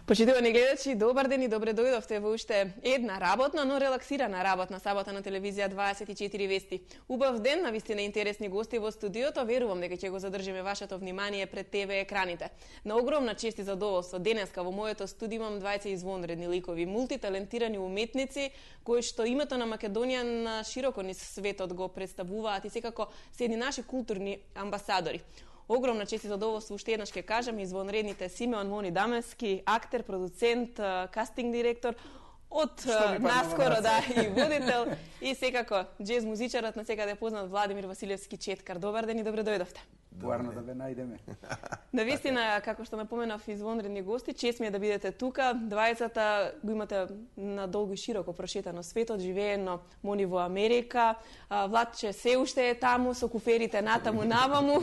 Почитувани гледачи, добар ден и добре дојдовте во уште една работна, но релаксирана работна сабота на телевизија 24 вести. Убав ден, навистина интересни гости во студиото, верувам дека ќе го задржиме вашето внимание пред ТВ екраните. На огромна чест и задоволство денеска во моето студио имам двајца извонредни ликови, мултиталентирани уметници кои што името на Македонија на широко низ светот го представуваат и секако се едни наши културни амбасадори. Огромна чест и задоволство уште еднаш ќе кажам извонредните Симеон Мони Дамевски, актер, продуцент, кастинг директор, од наскоро и водител и секако джез музичарот на секаде познат Владимир Василевски Четкар. Добар ден и добре дојдовте. Поарно да ве најдеме. Навистина, како што напоменав, извонредни гости, чест ми е да бидете тука. Двајцата го имате на долго и широко прошетано светот, живеено Мони во Америка, Владче се уште е таму со куферите натаму наваму,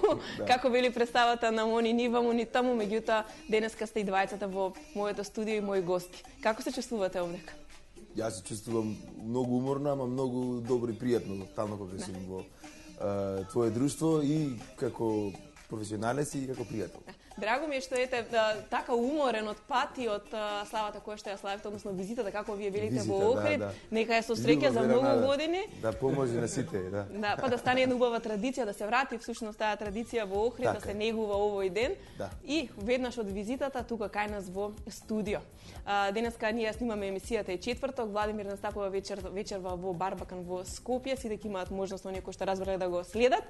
како вели представата на Мони ни ваму ни таму, меѓутоа денеска сте и двајцата во моето студио и мои гости. Како се чувствувате овдека? Јас се чувствувам многу уморно, ама многу добро и пријатно таму кога сум во твое друштво и како професионалец и како пријател. Драго ми е што ете така уморен од пат и од славата која што ја славите, односно визитата како вие велите во Охрид, нека е со среќа за многу години. Да поможи на сите, да. Па да стане една убава традиција, да се врати всушност таа традиција во Охрид, да се негува овој ден. И веднаш од визитата тука кај нас во студио. Денеска ние снимаме емисијата и четврток, Владимир настапува вечерва во Барбакан во Скопје, сите ќе имаат можност оние кои што разбрале да го следат.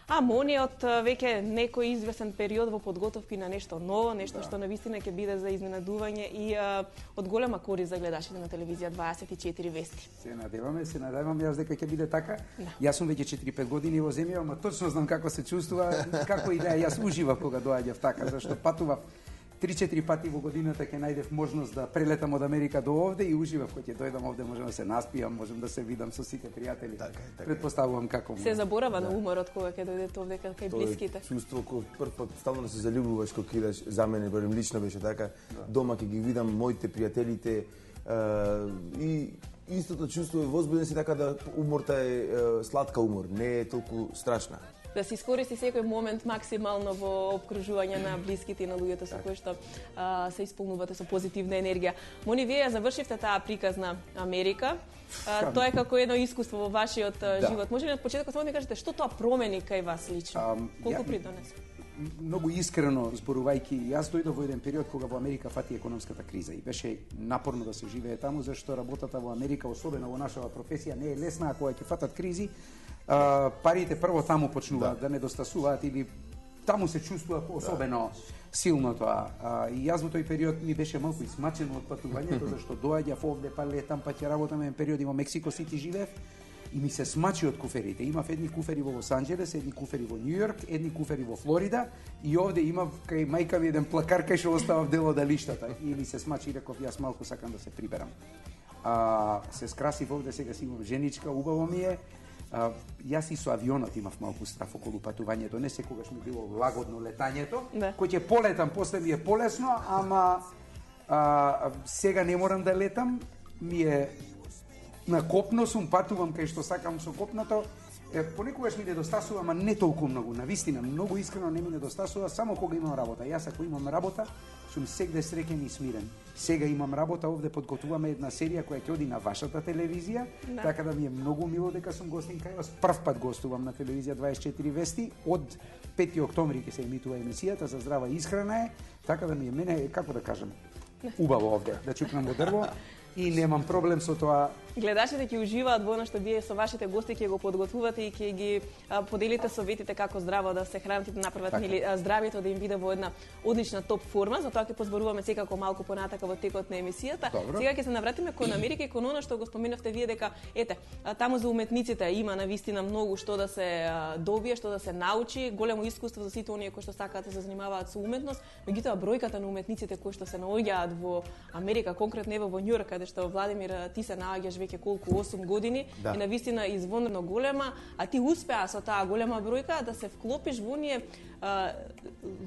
А Мони од веќе некој известен период во подготовки на нешто ново, нешто што навистина ќе биде за изненадување и од голема корист за гледачите на телевизија 24 вести. Се надеваме јас дека ќе биде така. Јас сум веќе 4-5 години во земја, ама точно знам како се чувствува, како и да јас уживав кога доаѓав така, зашто патував 3-4 пати во годината ќе најдев можност да прелетам од Америка до овде и уживав кога ќе дојдам овде, можам да се наспијам, можам да се видам со сите пријатели. Така. Предпоставувам како се заборава на уморот кога ќе дојдете овде кај блиските. Чувство кога прв пат стално да се заљубуваш кога идеш, за мене барем лично беше така. Дома ќе ги видам моите пријателите и истото чувство е возбуден си така да уморта е сладка умор, не е толку страшна. Да се искористи секој момент максимално во опкружување на блиските и на луѓето со кои што се исполнувате со позитивна енергија. Мони, вие ја завршивте таа приказна Америка. Тоа е како едно искуство во вашиот живот. Може ли од почетокот само да ми кажете што тоа промени кај вас лично? Колку придонесе? Многу искрено зборувајќи, јас дојдов во еден период кога во Америка фати економската криза и беше напорно да се живее таму, зашто работата во Америка, особено во нашава професија, не е лесна, а кога ќе фатат кризи, парите прво таму почнуваат да недостасуваат или таму се чувствува особено силно тоа. И јас во тој период ми беше малку измачено од патувањето, зашто доаѓав овде, па летам, па ќе работам еден период и во Мексико Сити живеев. И ми се смачи од куферите. Имав едни куфери во Лос Анџелес, едни куфери во Њу Јорк, едни куфери во Флорида и овде имав кај мајка ми еден плакар кај што оставав дел од алиштата. И ми се смачи и реков јас малку сакам да се приберам. Се скрасив овде, сега си имам женичка, убаво ми е. Јас и со авионот имав малку страф околу патувањето, не секогаш ми било лагодно летањето. Кој ќе полетам, после ми е полесно, ама сега не морам да летам, ми е на копно сум, патувам кај што сакам со копното. Понекогаш ми недостасува, ама не толку многу. Навистина, многу искрено не ми недостасува, само кога имам работа. Јас ако имам работа, сум сегде среќен и смирен. Сега имам работа, овде подготвуваме една серија која ќе оди на вашата телевизија, така да ми е многу мило дека сум гостин кај вас. Прв пат гостувам на телевизија 24 вести, од 5 октомври ќе се емитува емисијата за здрава исхрана е, така да ми е мене, како да кажам, убаво овде, да чукнам во дрво. И немам проблем со тоа. Гледачите ќе уживаат во она што вие со вашите гости ќе го подготвувате и ќе ги поделите советите како здраво да се хранат и да направат здравјето да им биде во една одлична топ форма. Затоа ќе позборуваме секако малку понатака во текот на емисијата. Сега ќе се навратиме кон Америка и кон она што го споменавте вие дека таму за уметниците има навистина многу што да се добие, што да се научи, големо искуство за сите оние кои што сакаат да се занимаваат со уметност. Меѓутоа бројката на уметниците кои што се наоѓаат во Америка, конкретно ево во Њу Јорк, каде што Владимир ти се наоѓаш веќе колку 8 години и навистина извонредно голема, а ти успеа со таа голема бројка да се вклопиш во оние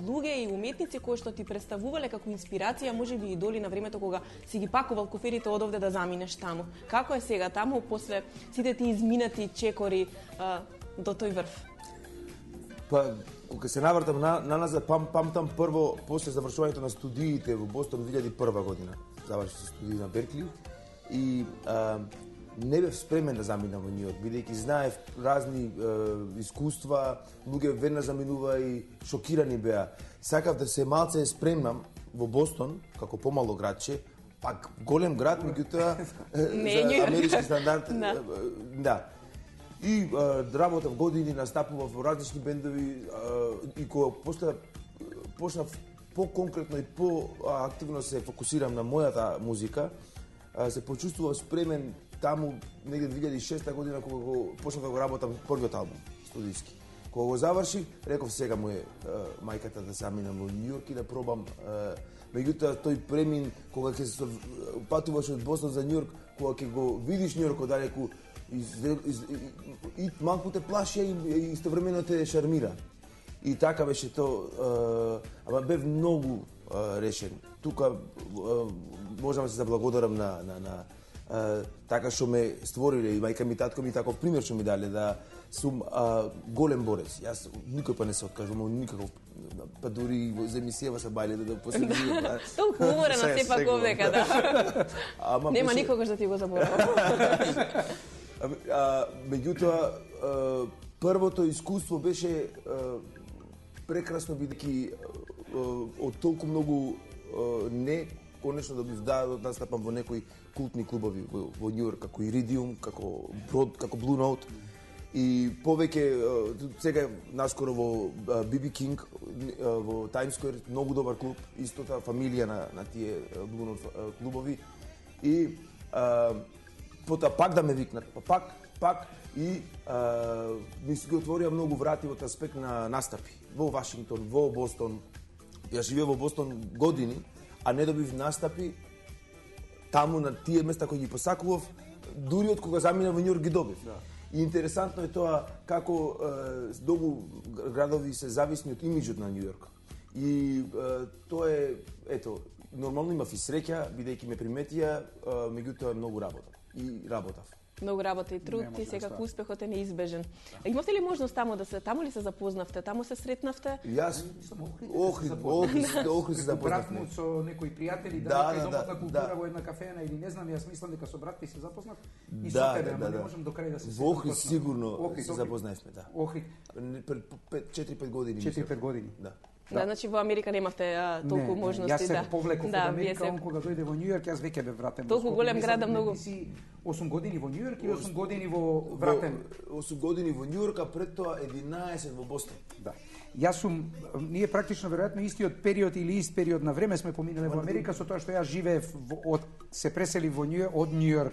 луѓе и уметници кои што ти представувале како инспирација, можеби идоли на времето кога си ги пакувал куферите од овде да заминеш таму. Како е сега таму после сите ти изминати чекори до тој врв? Па, кога се навртам назад, памтам прво, после завршувањето на студиите во Бостон 2001 година. Завршив се студии на Беркли и не бев спремен да заминам во Њујорк, бидејќи знаев разни искуства, луѓе веднаш заминува и шокирани беа. Сакав да се малце спремнам во Бостон, како помало градче, пак голем град, меѓутоа за амерички стандард. Да. И работав години, настапував во различни бендови и кога после почнав по-конкретно и по-активно се фокусирам на мојата музика, се почувствував спремен таму негде 2006 година кога го почнав да го работам првиот албум студиски. Кога го завршив, реков сега му е мајката да заминам во Њујорк и да пробам. Меѓутоа тој премин кога ќе се патуваш од Бостон за Њујорк, кога ќе го видиш Њујорк оддалеку и малку те плаши и истовремено те шармира. И така беше то, ама бев многу решен. Тука можам да се заблагодарам на така што ме створиле и мајка ми, татко ми таков пример што ми дале да сум голем борец. Јас никој па не се откажувам, никаков, па дури за емисијава се бајле да последувам. Толку уморено сепак овдека, да. Нема никогаш да ти го заборавам. Меѓутоа, првото искуство беше прекрасно, бидејќи од толку многу не, конечно да бив да настапам во некои култни клубови во Њујорк, како Иридиум, како Брод, како Blue Note. И повеќе, сега наскоро во BB King, во Times Square, многу добар клуб, истата фамилија на тие Blue Note клубови. И потоа пак да ме викнат, пак и ми се ги отворија многу врати во аспект на настапи. Во Вашингтон, во Бостон. Јас живеев во Бостон години, а не добив настапи таму на тие места кои ги посакував, дури од кога заминав во Њујорк ги добив. Да. И интересантно е тоа како многу градови се зависни од имиџот на Њујорк. И тоа е, ето, нормално имав и среќа, бидејќи ме приметија, меѓутоа многу работа. И работав. Многу работа и труд и секако успехот е неизбежен. Имавте ли можност таму ли се запознавте, таму се сретнавте? Јас Охрид се запознавме. Брат со некои пријатели, да домотна култура во една кафејана или не знам, јас мислам дека со брат ти се запознав и со тебе, ама не можам до крај да се во Охрид сигурно се запознаевме, да. Охрид. 4-5 години. 4-5 години. Да. Да, значи во Америка немавте толку можности, да. Јас се повлеков од Америка, кога дојде во Њујорк, јас веќе бев вратен. Толку голем град, многу. 8 години во Њујорк и 8 години во вратен. 8 години во Њујорк, а пред тоа 11 во Бостон. Да. Јас сум, ние практично веројатно истиот период или ист период на време сме поминале во Америка, со тоа што јас живеев се пресели во Њујорк од Њујорк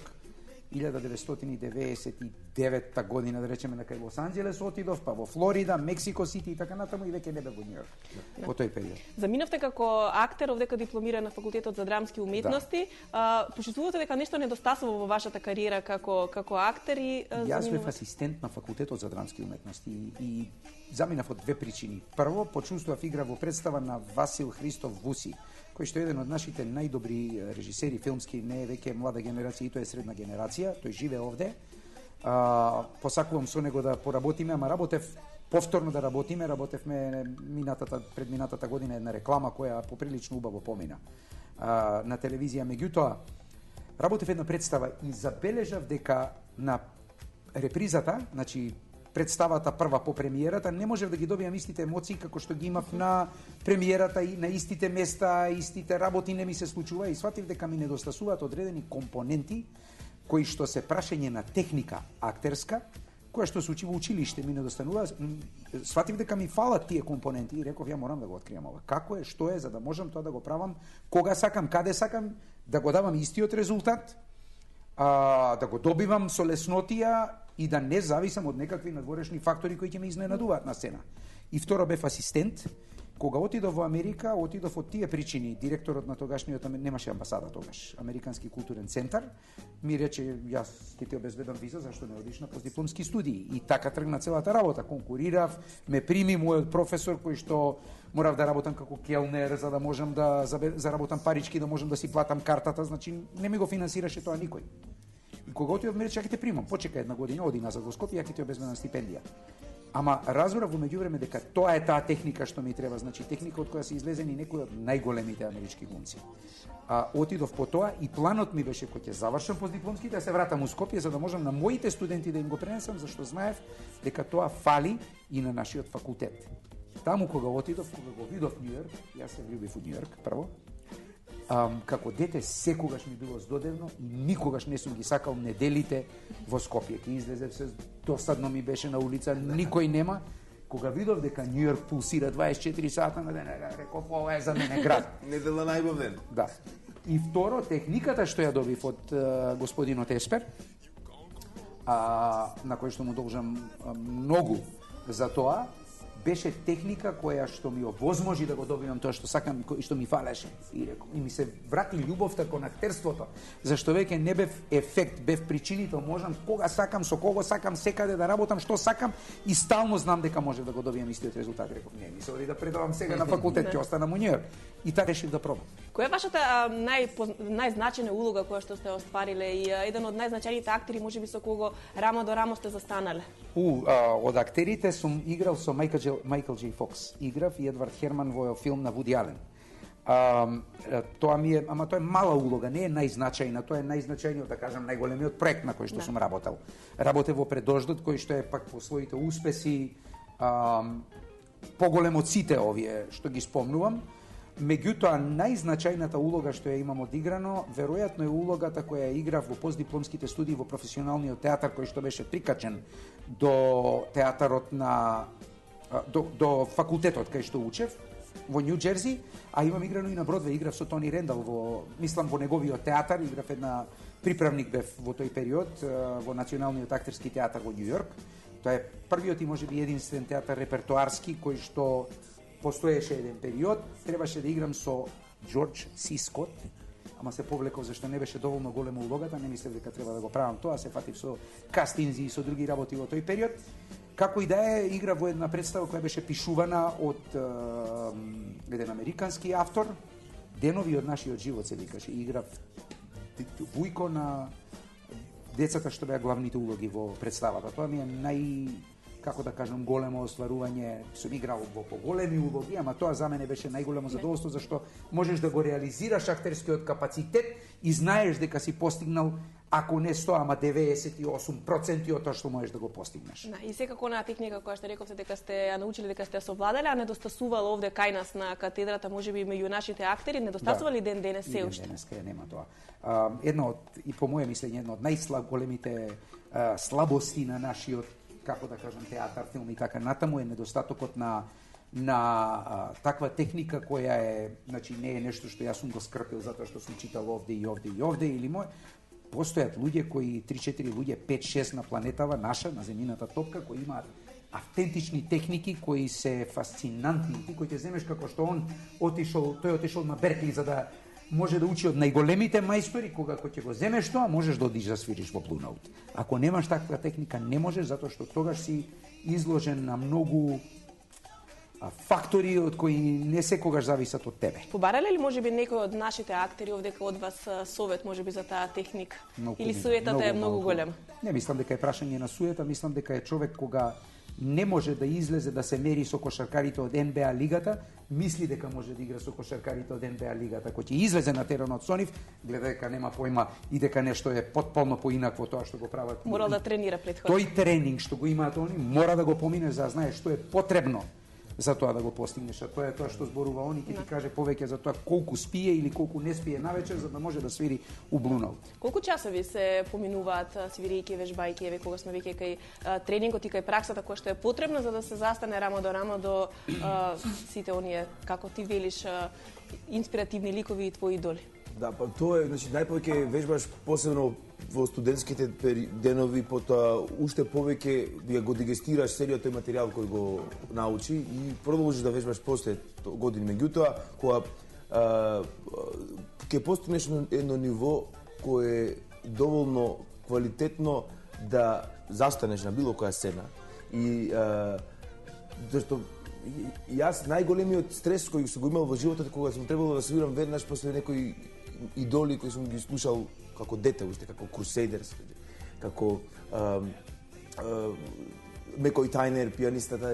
1999 година, да речеме, на кај Лос Анџелес отидов, па во Флорида, Мексико Сити и така натаму и веќе не бев во Њујорк во тој период. Заминавте како актер, овдека дипломиран на факултетот за драмски уметности. Почувствувате дека нешто недостасува во вашата кариера како актер и Јас бев асистент на факултетот за драмски уметности и заминав од две причини. Прво, почувствував игра во представа на Васил Христов Вуси, кој што е еден од нашите најдобри режисери филмски, не е веќе млада генерација, и тоа е средна генерација, тој живее овде. Посакувам со него да поработиме, ама работев повторно да работевме предминатата година една реклама која поприлично убаво помина на телевизија. Меѓутоа, работев една представа и забележав дека на репризата, значи представата прва по премиерата, не можев да ги добијам истите емоции како што ги имав на премиерата и на истите места, истите работи не ми се случува и сватив дека ми недостасуваат одредени компоненти кои што се прашање на техника актерска, која што се учи во училиште, ми недостанува. Сватив дека ми фалат тие компоненти и реков ја морам да го откријам ова. Како е, што е, за да можам тоа да го правам, кога сакам, каде сакам, да го давам истиот резултат, да го добивам со леснотија и да не зависам од некакви надворешни фактори кои ќе ме изненадуваат на сцена. И второ бев асистент. Кога отидов во Америка, отидов од тие причини. Директорот на тогашниот, немаше амбасада тогаш, Американски културен центар, ми рече, јас ќе ти обезбедам виза, зашто не одиш на постдипломски студии. И така тргна целата работа. Конкурирав, ме прими мојот професор кој што морав да работам како келнер за да можам да заработам парички, да можам да си платам картата, значи не ми го финансираше тоа никој. И кога отидов ми рече, ќе те примам, почека една година, оди назад во Скопје, ја ќе ти обезбедам стипендија. Ама разбрав во меѓувреме дека тоа е таа техника што ми треба, значи техника од која се излезени некои од најголемите амерички глумци. Отидов по тоа и планот ми беше кога ќе завршам постдипломски да се вратам у Скопје за да можам на моите студенти да им го пренесам, зашто знаев дека тоа фали и на нашиот факултет. Таму кога отидов, кога го видов Њујорк, јас се влюбив во Њујорк прво. Како дете секогаш ми било здодевно и никогаш не сум ги сакал неделите во Скопје. Ке излезе се досадно ми беше на улица, никој нема. Кога видов дека Њујорк пулсира 24 сата на ден, реков ова е за мене град. Недела најубав ден. Да. И второ, техниката што ја добив од господинот Еспер, на кој што му должам многу за тоа, беше техника која што ми овозможи да го добивам тоа што сакам и што ми фалеше. И ми се врати љубовта кон актерството, зашто веќе не бев ефект, бев причинител, можам кога сакам, со кого сакам, секаде да работам, што сакам и стално знам дека може да го добиам истиот резултат. Реков, не, ми се оди да предавам сега на факултет, ќе останам у Њујорк. И така решив да пробам. Која е вашата најзначајна улога која што сте оствариле и еден од најзначајните актери можеби со кого рамо до рамо сте застанале? Од актерите сум играл со Майкл Џей Фокс. Играв и Едвард Херман во филм на Вуди Ален. Тоа ми е, ама тоа е мала улога, не е најзначајна, тоа е најзначајниот, да кажам, најголемиот проект на кој што сум работел. Работев во Предождот, кој што е пак по своите успеси поголем од сите овие што ги спомнувам. Меѓутоа, најзначајната улога што ја имам одиграно, веројатно е улогата која ја играв во постдипломските студии во професионалниот театар, кој што беше прикачен до театарот на до факултетот кај што учев во Нью Џерси, а имам играно и на Бродвеј, играв со Тони Рендал во неговиот театар, играв една приправник бев во тој период во Националниот актерски театар во Њујорк. Тоа е првиот и можеби единствен театар репертоарски кој што постоеше еден период, требаше да играм со Џорџ Си Скот, ама се повлеков зашто не беше доволно голема улогата, не мислев дека треба да го правам тоа, се фатив со кастинзи и со други работи во тој период. Како и да е, игра во една представа која беше пишувана од еден американски автор, Денови од нашиот живот се викаше, играв вујко на децата што беа главните улоги во представата. Тоа ми е како да кажам, големо остварување. Сум играл во поголеми улоги, ама тоа за мене беше најголемо задоволство, зашто можеш да го реализираш актерскиот капацитет и знаеш дека си постигнал, ако не 100, ама 98% од тоа што можеш да го постигнеш. И секако онаа техника која што рековте дека сте ја научили, дека сте ја совладале, а недостасувал овде кај нас на катедрата, можеби меѓу нашите актери, недостасували ден денес се уште? Ден денеска нема тоа. Едно од, и по моје мислење, едно од најголемите слабости на нашиот, како да кажам, театар, филм и така натаму е недостатокот на таква техника која е, значи не е нешто што јас сум го скрпил затоа што сум читал овде и овде и овде или мој. Постојат луѓе кои 3-4 луѓе, 5-6 на планетава наша, на земјината топка, кои имаат автентични техники кои се фасцинантни, ти кои ќе земеш како што тој отишол на Беркли за да може да учи од најголемите мајстори, кога ќе го земеш тоа, можеш да одиш да свириш во Blue Note. Ако немаш таква техника, не можеш, затоа што тогаш си изложен на многу фактори од кои не секогаш зависат од тебе. Побарале ли можеби некој од нашите актери овде од вас совет можеби за таа техника? Или суетата е многу голема? Не мислам дека е прашање на суета, мислам дека е човек кога не може да излезе да се мери со кошаркарите од НБА лигата, мисли дека може да игра со кошаркарите од НБА лигата. Кога ќе излезе на теренот со нив, гледа дека нема појма и дека нешто е потполно поинакво тоа што го прават. Мора да тренира претходно. Тој тренинг што го имаат они, мора да го помине за да знае што е потребно за тоа да го постигнеш. А тоа е тоа што зборува они, ќе ти каже повеќе за тоа колку спие или колку не спие навечер за да може да свири у Blue Note. Колку часови се поминуваат свирејќи, вежбајќи, еве кога сме веќе кај тренингот и кај праксата која што е потребна за да се застане рамо до рамо до сите оние, како ти велиш, инспиративни ликови и твои идоли? Да, па тоа е, значи најповеќе вежбаш посебно во студентските денови, потоа уште повеќе ја го дигестираш целиот тој материјал кој го научи и продолжиш да вежбаш после години. Меѓутоа, кога ќе постигнеш едно ниво кое е доволно квалитетно да застанеш на било која сцена и зашто јас најголемиот стрес кој се го имал во животот кога сум требало да свирам веднаш после некои идоли кои сум ги слушал како дете уште, како Crusaders, како Мекој Тајнер, пианистата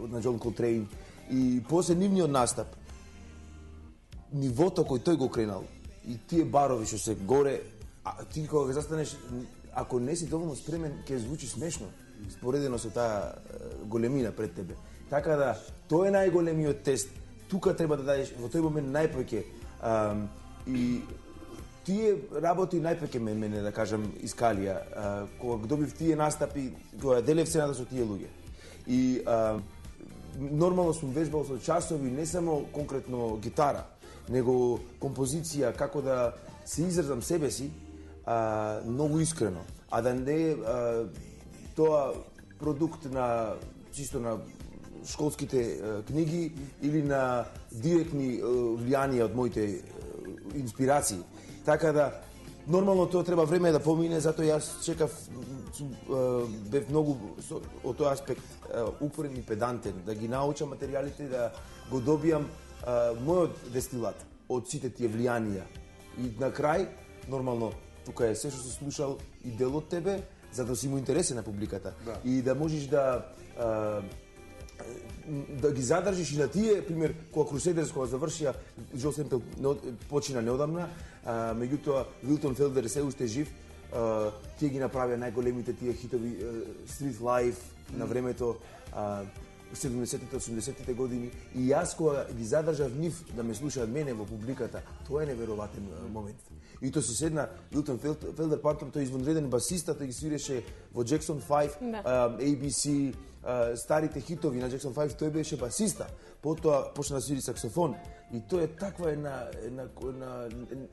на Џон Колтрейн, и после нивниот настап, нивото кој тој го кренал, и тие барови што се горе, ти кога го застанеш, ако не си доволно спремен, ќе звучи смешно, споредено со таа големина пред тебе. Така да, тоа е најголемиот тест. Тука треба да дадеш, во тој момент најпреќе, и тие работи најпреќе мене, да кажам, искалија, кога добив тие настапи, кога делев сцената со тие луѓе. И нормално сум вежбал со часови, не само конкретно гитара, него композиција, како да се изразам себе си, многу искрено, а да не тоа продукт на чисто на школските книги или на директни влијанија од моите инспирации. Така да, нормално тоа треба време да помине, затоа јас чекав, бев многу од тој аспект упорен и педантен, да ги научам материјалите, да го добијам мојот дестилат од сите тие влијанија. И на крај, нормално, тука е се што се слушал и дел од тебе, за да си му интересен на публиката. Да. И да можеш да ги задржиш и на тие, пример, кога Crusaders кога завршија, Джо Семпел почина неодамна, меѓутоа Вилтон Фелдер се уште жив, тие ги направија најголемите тие хитови Street Life на времето, 70-те, 80-те години, и јас кога ги задржав нив да ме слушаат мене во публиката, тоа е неверојатен момент. И тоа се седна Вилтон Фелдер Пантон, тој извонреден басиста, тој ги свиреше во Jackson 5, ABC, старите хитови на Jackson 5, тој беше басиста. Потоа почна да свири саксофон. И тоа е таква една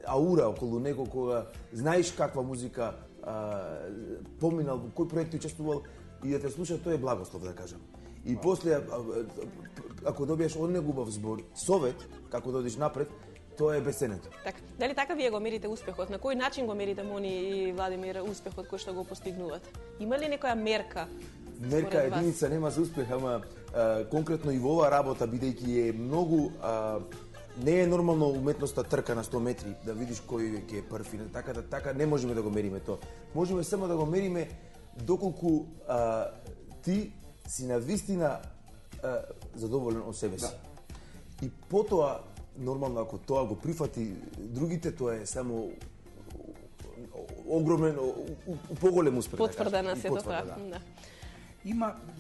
аура околу него, кога знаеш каква музика поминал, во кој проект учествувал, и да те слуша, тоа е благослов, да кажам. И после, ако добиеш од него убав збор, совет, како да одиш напред, тоа е бесценето. Така, дали така вие го мерите успехот? На кој начин го мерите Мони и Владимир успехот кој што го постигнуват? Има ли некоја мерка? Мерка единица нема за успех, ама конкретно и во оваа работа, бидејќи е многу не е нормално уметноста трка на 100 метри, да видиш кој ќе е први. Така не можеме да го мериме тоа. Можеме само да го мериме доколку ти си на вистина задоволен од себе си. Да. И потоа, нормално, ако тоа го прифати другите, тоа е само огромен, поголем успех. Потврдена се тоа. Да.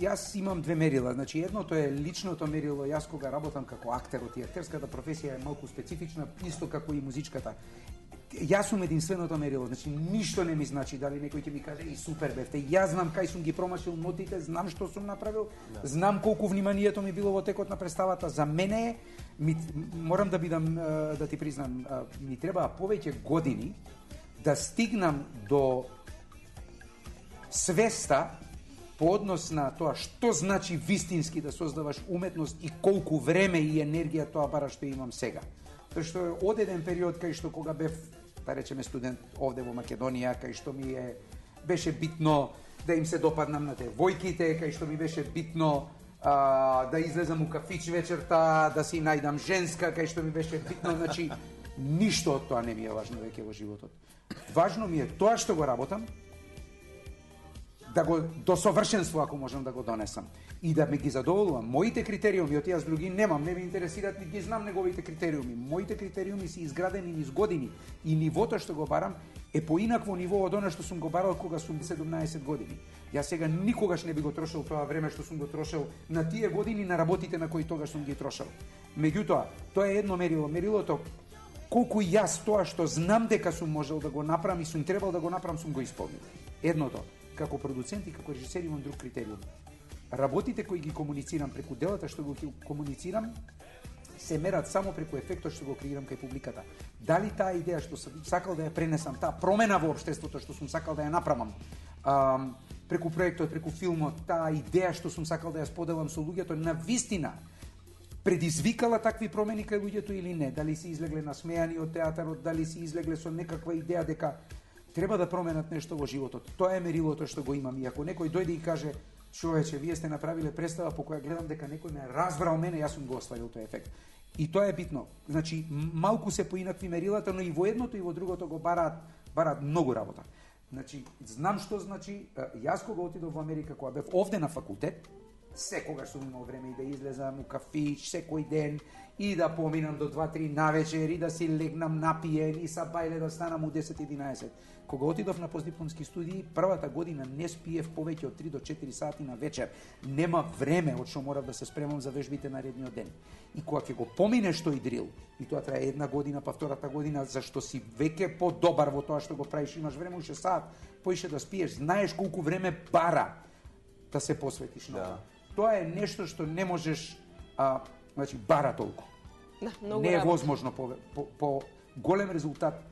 Јас имам две мерила. Значи, едното е личното мерило. Јас кога работам како актерот и актерската професија е малку специфична, исто како и музичката. Јас сум единственото мерило, значи ништо не ми значи дали некој ќе ми каже и супер бевте. Јас знам кај сум ги промашил нотите, знам што сум направил, знам колку вниманието ми било во текот на представата. За мене морам да бидам да ти признам, ми требаа повеќе години да стигнам до свеста по однос на тоа што значи вистински да создаваш уметност и колку време и енергија тоа бара што имам сега. Тоа што е од еден период кај што кога бев, да речеме, студент овде во Македонија, кај што ми беше битно да им се допаднам на девојките, кај што ми беше битно да излезам у кафич вечерта, да си најдам женска, кај што ми беше битно, значи ништо од тоа не ми е важно веќе во животот. Важно ми е тоа што го работам, да го до совршенство, ако можам да го донесам, и да ме ги задоволувам. Моите критериуми, од јас други немам, не ме интересираат, ни ги знам неговите критериуми. Моите критериуми се изградени низ години и нивото што го барам е поинакво ниво од она што сум го барал кога сум 17 години. Јас сега никогаш не би го трошил тоа време што сум го трошил на тие години на работите на кои тогаш сум ги трошил. Меѓутоа, тоа е едно мерило. Мерилото колку јас тоа што знам дека сум можел да го направам и сум требал да го направам, сум го исполнил. Едното. Како продуцент и како режисер имам друг критериум. Работите кои ги комуницирам преку делата што го комуницирам се мерат само преку ефектот што го креирам кај публиката. Дали таа идеја што сум сакал да ја пренесам, таа промена во општеството што сум сакал да ја направам, преку проектот, преку филмот, таа идеја што сум сакал да ја споделам со луѓето, на вистина предизвикала такви промени кај луѓето или не? Дали се излегле насмејани од театарот, дали се излегле со некаква идеја дека треба да променат нешто во животот. Тоа е мерилото што го имам. И ако некој дојде и каже: човече, вие сте направиле представа по која гледам дека некој ме разбрал мене, јас сум го остварил тој ефект. И тоа е битно. Значи, малку се поинакви мерилата, но и во едното и во другото го бараат многу работа. Значи, знам што значи, јас кога отидов во Америка, кога бев овде на факултет, секогаш сум имал време и да излезам у кафич секој ден и да поминам до 2-3 навечер и да си легнам напиен и са бајле да станам у 10-11. Кога отидов на постдипломски студии, првата година не спиев повеќе од 3 до 4 сати на вечер. Нема време од што морав да се спремам за вежбите наредниот ден. И кога ќе го поминеш тој дрил, и тоа трае една година, па втората година, зашто си веќе подобар во тоа што го правиш, имаш време уште саат, поише да спиеш, знаеш колку време бара да се посветиш на тоа. Тоа е нешто што не можеш, значи бара толку. Да, не е возможно по голем резултат.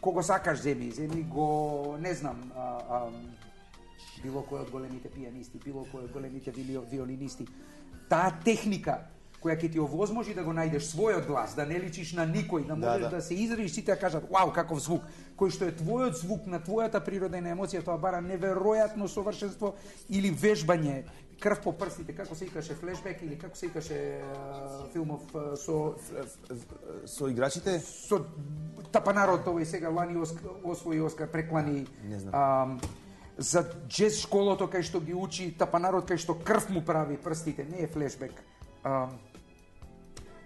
Кого сакаш земи го, не знам, било кој од големите пианисти, било кој од големите виолинисти. Таа техника која ќе ти овозможи да го најдеш својот глас, да не личиш на никој, да можеш да се изразиш, сите да кажат, вау, каков звук, кој што е твојот звук на твојата природена емоција, тоа бара неверојатно совршенство или вежбање, крв по прстите, како се викаше флешбек или како се викаше филмов со играчите? Со Тапанарот, овој сега лани освои Оскар, преклани. Не знам. За джез школото кај што ги учи Тапанарот, кај што крв му прави прстите, не е флешбек.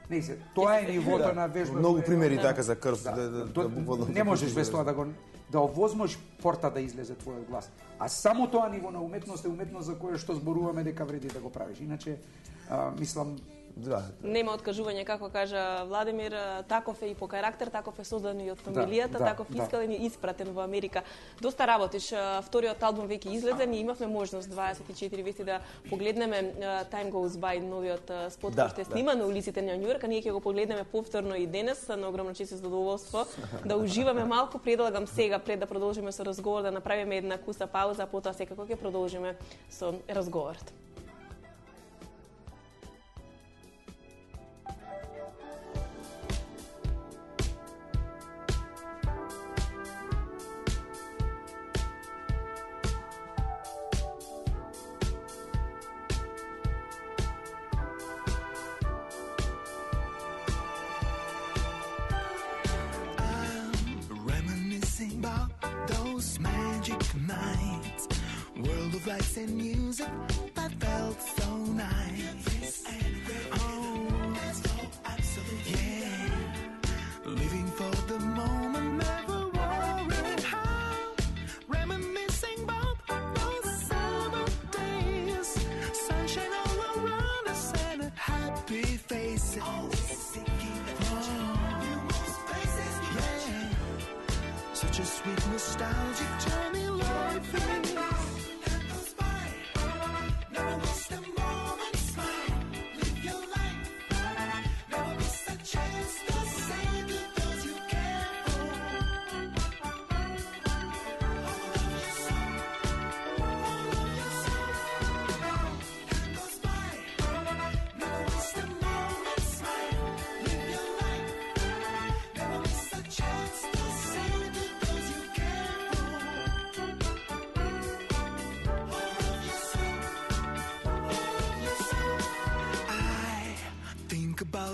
Не се, тоа е нивото на вежба. Многу примери така за крв. Не можеш без тоа да овозможиш порта да излезе твојот глас. А само тоа ниво на уметност е уметност за кое што зборуваме дека вреди да го правиш. Иначе, мислам, нема откажување, како кажа Владимир, таков е и по карактер, таков е создан и од фамилијата, таков искален и испратен во Америка. Доста работиш, вториот албум веќе излезен и имавме можност 24 вести да погледнеме Time Goes By, новиот спот кој што е сниман на улиците на Њујорк, а ние ќе го погледнеме повторно и денес, на огромно чест и задоволство, да уживаме малку. Предлагам сега, пред да продолжиме со разговор, да направиме една куса пауза, а потоа секако ќе продолжиме со разговорот. Lights and music that felt so nice. Yeah, living for the moment, never worrying how. Reminiscing about those summer days, sunshine all around us and happy faces. Such a sweet nostalgic journey, life is.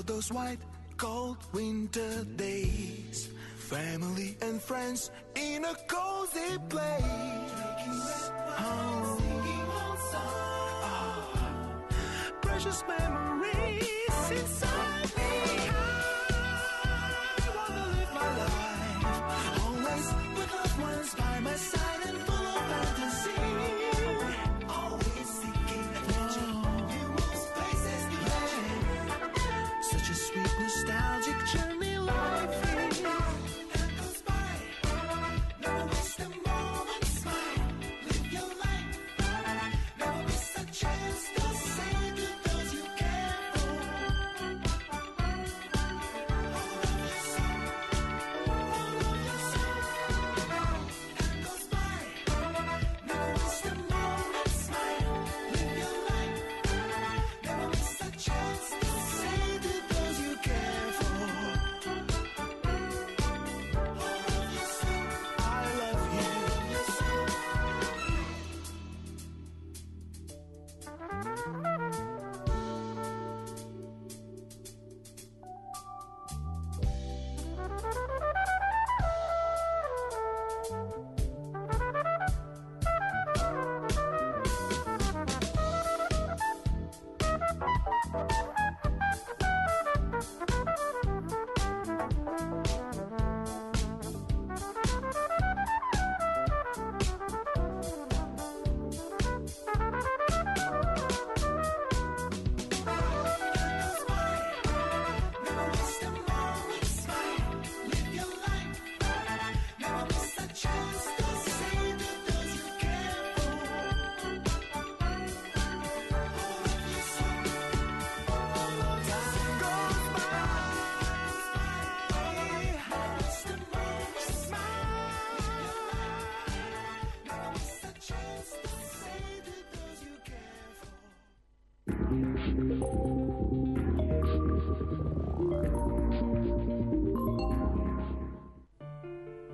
Those white, cold winter days, family and friends in a cozy place. Precious memories inside me. I wanna live my life, always with loved ones by my side and full of fantasy. Always seeking adventure, new places, such a sweet nostalgic journey life is. Time goes by, never waste a moment, smile, live your life, never miss a chance to say to those you care for.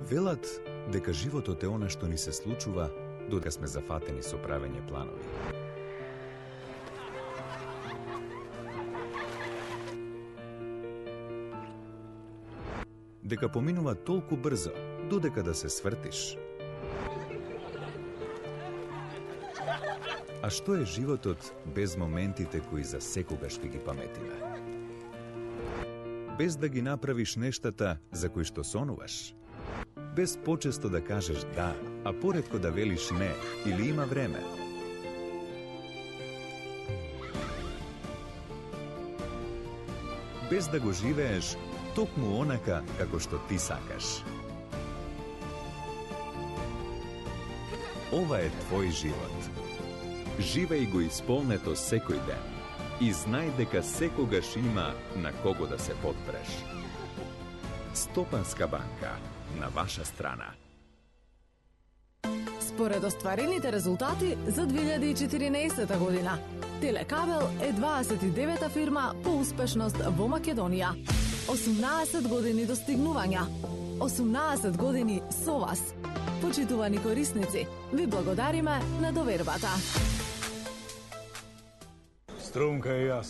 Велат дека животот е она што ни се случува додека сме зафатени со правење планови. Дека поминува толку брзо додека да се свртиш. А што е животот без моментите кои за секогаш ќе ги паметиме? Без да ги направиш нештата за кои што сонуваш? Без почесто да кажеш да, а поретко да велиш не, или има време. Без да го живееш токму онака како што ти сакаш. Ова е твој живот. Живеј го исполнето секој ден и знај дека секогаш има на кого да се подпреш. Стопанска банка, на ваша страна. Според остварените резултати за 2014 година, Телекабел е 29-та фирма по успешност во Македонија. 18 години достигнувања. 18 години со вас. Почитувани корисници, ви благодариме на довербата. Струмка и јас.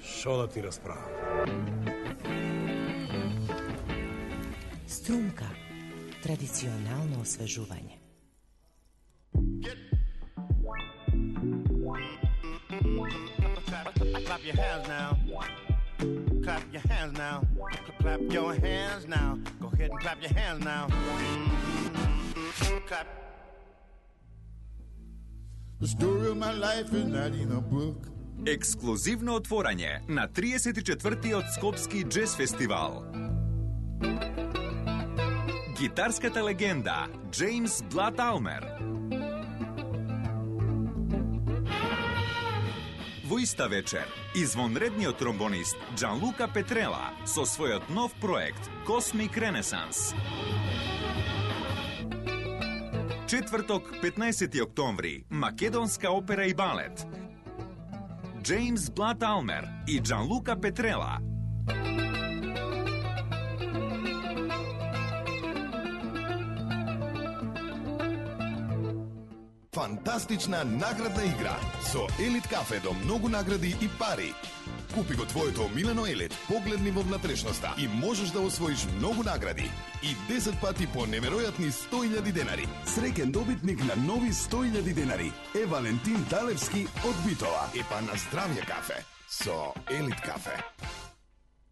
Шо да ти расправам? Струмка. Традиционално освежување. Clap your hands now. Clap your hands now. Clap your hands now. Go ahead and clap your hands now. Clap. The story of my life is not in a book. Ексклузивно отворање на 34-тиот Скопски джез фестивал. Гитарската легенда Джеймс Блат Алмер. Во иста вечер, извонредниот тромбонист Джанлука Петрела со својот нов проект Cosmic Renaissance. Четврток, 15 октомври, Македонска опера и балет. Джеймс Блат Алмер и Джанлука Петрела. Фантастична наградна игра со Елит кафе до многу награди и пари. Купи го твоето омилено Елит, погледни во внатрешноста и можеш да освоиш многу награди и 10 пати по неверојатни 100.000 денари. Среќен добитник на нови 100.000 денари е Валентин Талевски од Битола. И па на здравје кафе со Елит кафе.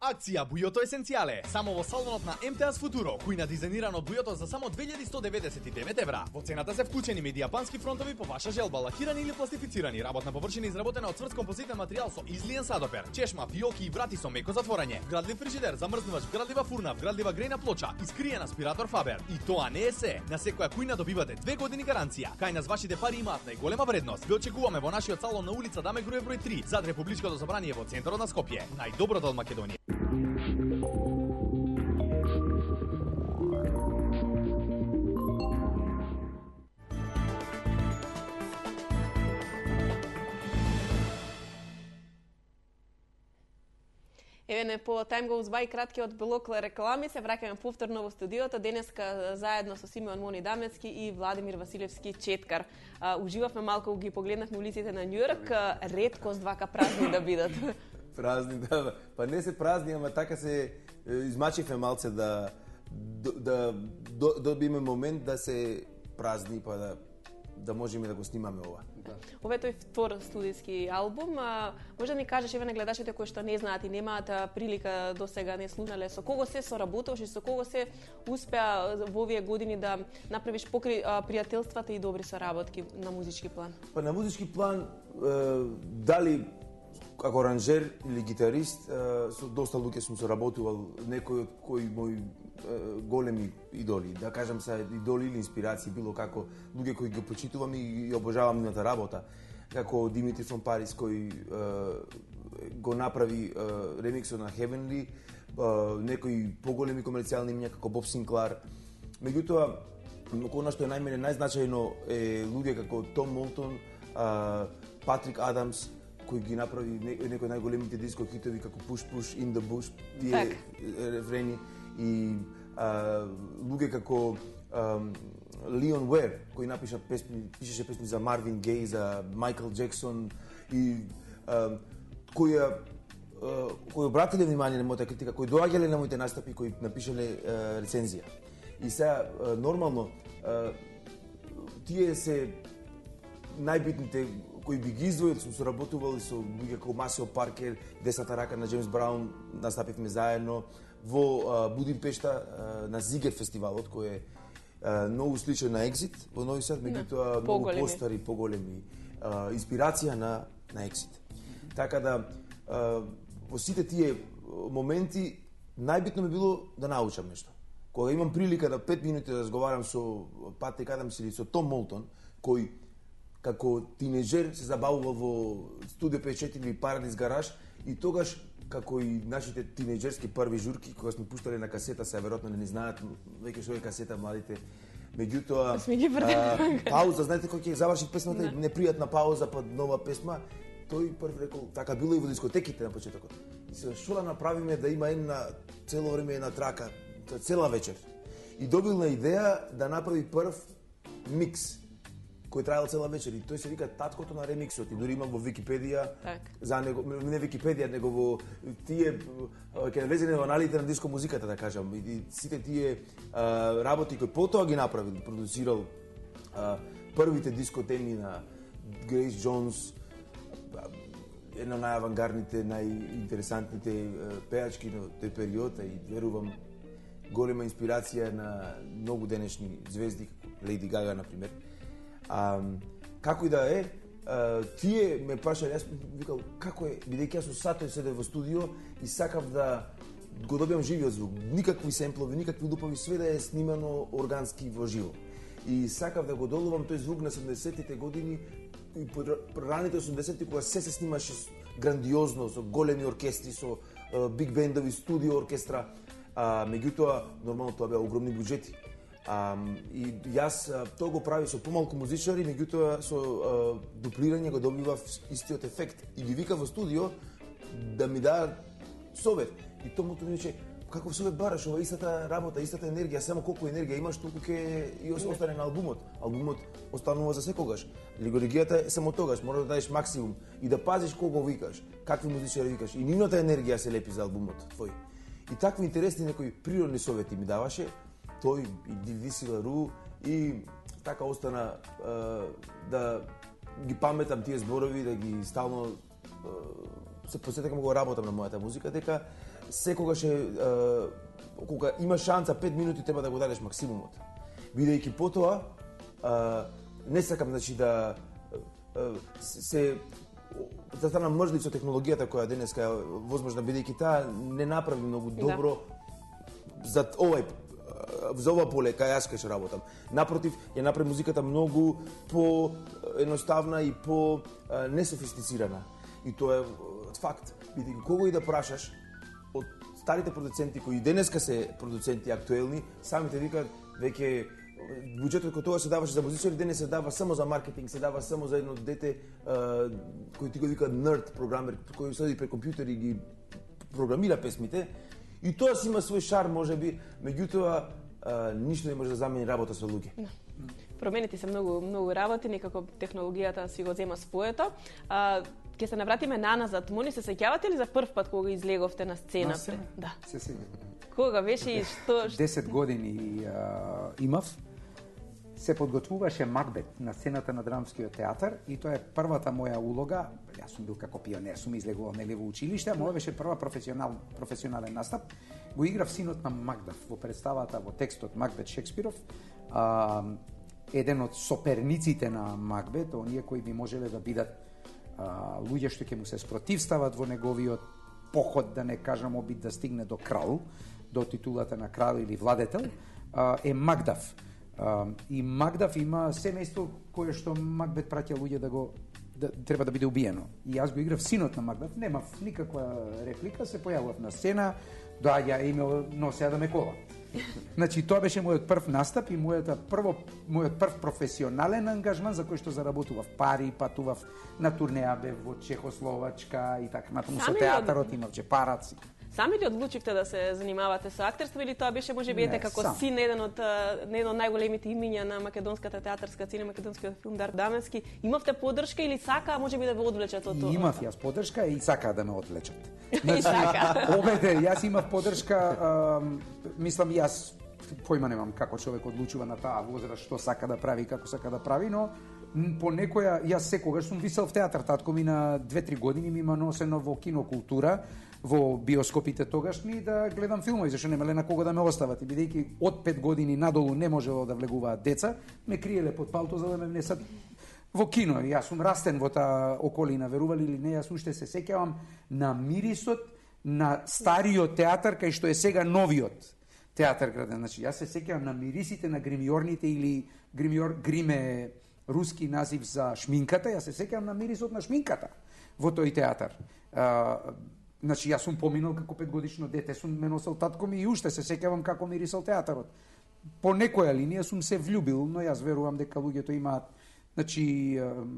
Акција Бујото Есенцијале, само во салонот на МТАС Футуро, кој на дизајнирано бујото за само 2199 евра. Во цената се вклучени медијапански фронтови по ваша желба, лакирани или пластифицирани, работна површина изработена од цврт композитен материјал со излиен садопер, чешма, фиоки и врати со меко затворање, вградлив фрижидер, замрзнувач, вградлива фурна, вградлива грејна плоча, искриен аспиратор Фабер. И тоа не е се. На секоја кујна добивате 2 години гаранција. Кај нас вашите пари имаат најголема вредност. Ве очекуваме во нашиот салон на улица Даме Груев број 3, зад Републичкото собрание во центарот на Скопје. Најдоброто од Македонија. Еве по Time Goes By краткиот блок реклами се враќаме повторно во студиото. Денеска заедно со Симеон Мони Дамецки и Владимир Василевски Четкар. Уживавме малку, ги погледнахме улиците на Њујорк, реткост вака празни да бидат. Празни, да. Па не се празни, ама така се измачивме малце да добиме момент да се празни, па да можеме да го снимаме ова. Ова е тој втор студиски албум. Може да ни кажеш, еве на гледачите кои што не знаат и немаат прилика до сега не слушнале, со кого се соработуваш и со кого се успеа во овие години да направиш покри пријателствата и добри соработки на музички план? Па на музички план, дали како аранжер или гитарист, со доста луѓе сум соработувал, некои од кои мои големи идоли, да кажам се идоли или инспирации, било како луѓе кои ги почитувам и обожавам нивната работа, како Димитри фон Парис кој го направи ремиксот на Heavenly, некои поголеми комерцијални имиња како Боб Синклар. Меѓутоа, она што е најмене најзначајно е луѓе како Том Молтон, Патрик Адамс, кој ги направи некои најголемите диско хитови како Push Push in the Bush, тие Так. рефрени и луѓе како Леон Уер, кој пишеше песни за Марвин Гей, за Майкл Джексон и кои обратиле внимание на мојата критика, кои доаѓале на моите настапи, кои напишале рецензија. И сега нормално тие се најбитните кои би ги издвоил, сум соработувал со луѓе како Масио Паркер, Десната рака на Джеймс Браун, настапивме заедно во Будимпешта на Зигер фестивалот, кој е многу сличен на Exit во Нови Сад, меѓутоа многу постари, поголеми, инспирација на Exit. Така да во сите тие моменти најбитно ми било да научам нешто. Кога имам прилика да 5 минути да разговарам со Патрик Адамс или со Том Молтон, кој како тинеџер се забавува во Студио 54 или Парадис Гараж, и тогаш како и нашите тинеџерски први журки, кога сме пуштале на касета, се веројатно не знаат веќе што е касета младите. Меѓутоа, пауза, знаете кога ќе заврши песмата, непријатна пауза, па нова песма, тој прв рекол, така било и во дискотеките на почетокот. И се што да направиме да има една цело време една трака, цела вечер. И добил на идеја да направи прв микс кој траел цела вечер, и тој се вика таткото на ремиксот, и дури имам во Википедија за него, не Википедија, него во тие ќе влеземе во аналите на диско музиката, да кажам, и сите тие работи кои потоа ги направил, продуцирал првите диско теми на Грейс Джонс, една најавангардните, најинтересантните пеачки на тој период, и верувам голема инспирација на многу денешни звезди, Леди Гага, например. Како и да е, тие ме прашале, јас викал, како е, бидејќи јас со сатој седе во студио и сакав да го добиам живиот звук, никакви семплови, никакви лупови, све да е снимано органски во живо. И сакав да го доловам тој звук на 70-тите години и по раните 80-ти, кога се снимаше грандиозно, со големи оркестри, со биг бендови, студио оркестра, меѓутоа, нормално тоа беа огромни буџети. И јас тоа го прави со помалку музичари, меѓутоа со дуплирање го добивав истиот ефект. И ги вика во студио да ми даат совет. И тоа му рече, како совет бараш, ова истата работа, истата енергија, само колку енергија имаш, толку ќе и остане на албумот. Албумот останува за секогаш. Лигоригијата е само тогаш, мора да дадеш максимум и да пазиш кого викаш, какви музичари викаш. И нивната енергија се лепи за албумот твој. И такви интересни некои природни совети ми даваше, тој и Дивиси Лару, и така остана да ги паметам тие зборови, да ги стално се посетекам кога работам на мојата музика, дека секогаш кога има шанса 5 минути треба да го дадеш максимумот. Бидејќи потоа не сакам да се да стана мрзлив со технологијата која денеска е возможна, бидејќи таа не направи многу добро за ова поле кај јас ќе работам. Напротив, ја направи музиката многу по едноставна и по несофистицирана. И тоа е факт. Бидејќи кого и да прашаш од старите продуценти кои денеска се продуценти актуелни, самите викаат веќе буџетот кој тоа се даваше за музичари, денес се дава само за маркетинг, се дава само за едно дете кој ти го вика нерд програмер, кој седи пред компјутер и ги програмира песмите. И тоа си има свој шар, можеби, меѓутоа ништо не може да замени работа со луѓе. Променети се многу работи, некако технологијата си го зема своето. Ќе се навратиме наназад. Мони, се сеќавате ли за прв пат кога излеговте на сцена? На сцена? Да. Се сеќавам. Кога беше и што? 10 години имав. Се подготвуваше Макбет на сцената на Драмскиот театар и тоа е првата моја улога. Јас сум бил како пионер, сум излегувал нели во училиште, а моја беше прва професионален настап. Го играв синот на Макдаф во представата, во текстот Макбет Шекспиров. Еден од соперниците на Макбет, оние кои би можеле да бидат луѓе што ќе му се спротивстават во неговиот поход, да не кажам обид да стигне до крал, до титулата на крал или владетел, е Макдаф. И Макдаф има семејство кое што Макбет праќа луѓе да треба да биде убиено. И јас го играв синот на Макбет, немав никаква реплика, се појавував на сцена, доаѓа имел носеа да ме кола. Значи тоа беше мојот прв настап и мојот прв професионален ангажман за кој што заработував пари, патував на турнеа, бев во Чехословачка и така натаму со театарот, имав Чепарац. Сами ли одлучивте да се занимавате со актерство или тоа беше можеби како син еден од најголемите имиња на македонската театарска сцена, македонскиот филм Дарко Даменски? Имавте поддршка или сака можеби да ве одвлечат од тоа? Имав јас поддршка и сака да ме одвлечат. И сака. Обете, јас имав поддршка, мислам јас појма немам како човек одлучува на таа возраст што сака да прави и како сака да прави, но по некоја јас секогаш сум висел в театар, татко ми на 2-3 години ми има носено во кинокултура, во биоскопите тогашни да гледам филмови, зашто немале на кого да ме остават. И бидејќи од 5 години надолу не можело да влегуваат деца, ме криеле под палто за да ме внесат во кино. Јас сум растен во таа околина, верували или не, јас уште се сеќавам на мирисот на стариот театар кај што е сега новиот театар граден. Значи, јас се сеќавам на мирисите на гримиорните или гриме руски назив за шминката, јас се сеќавам на мирисот на шминката во тој театар. Значи, јас сум поминал како 5-годишно дете, сум ме носел татко ми и уште се сеќавам како мирисел театарот. По некоја линија сум се влюбил, но јас верувам дека луѓето имаат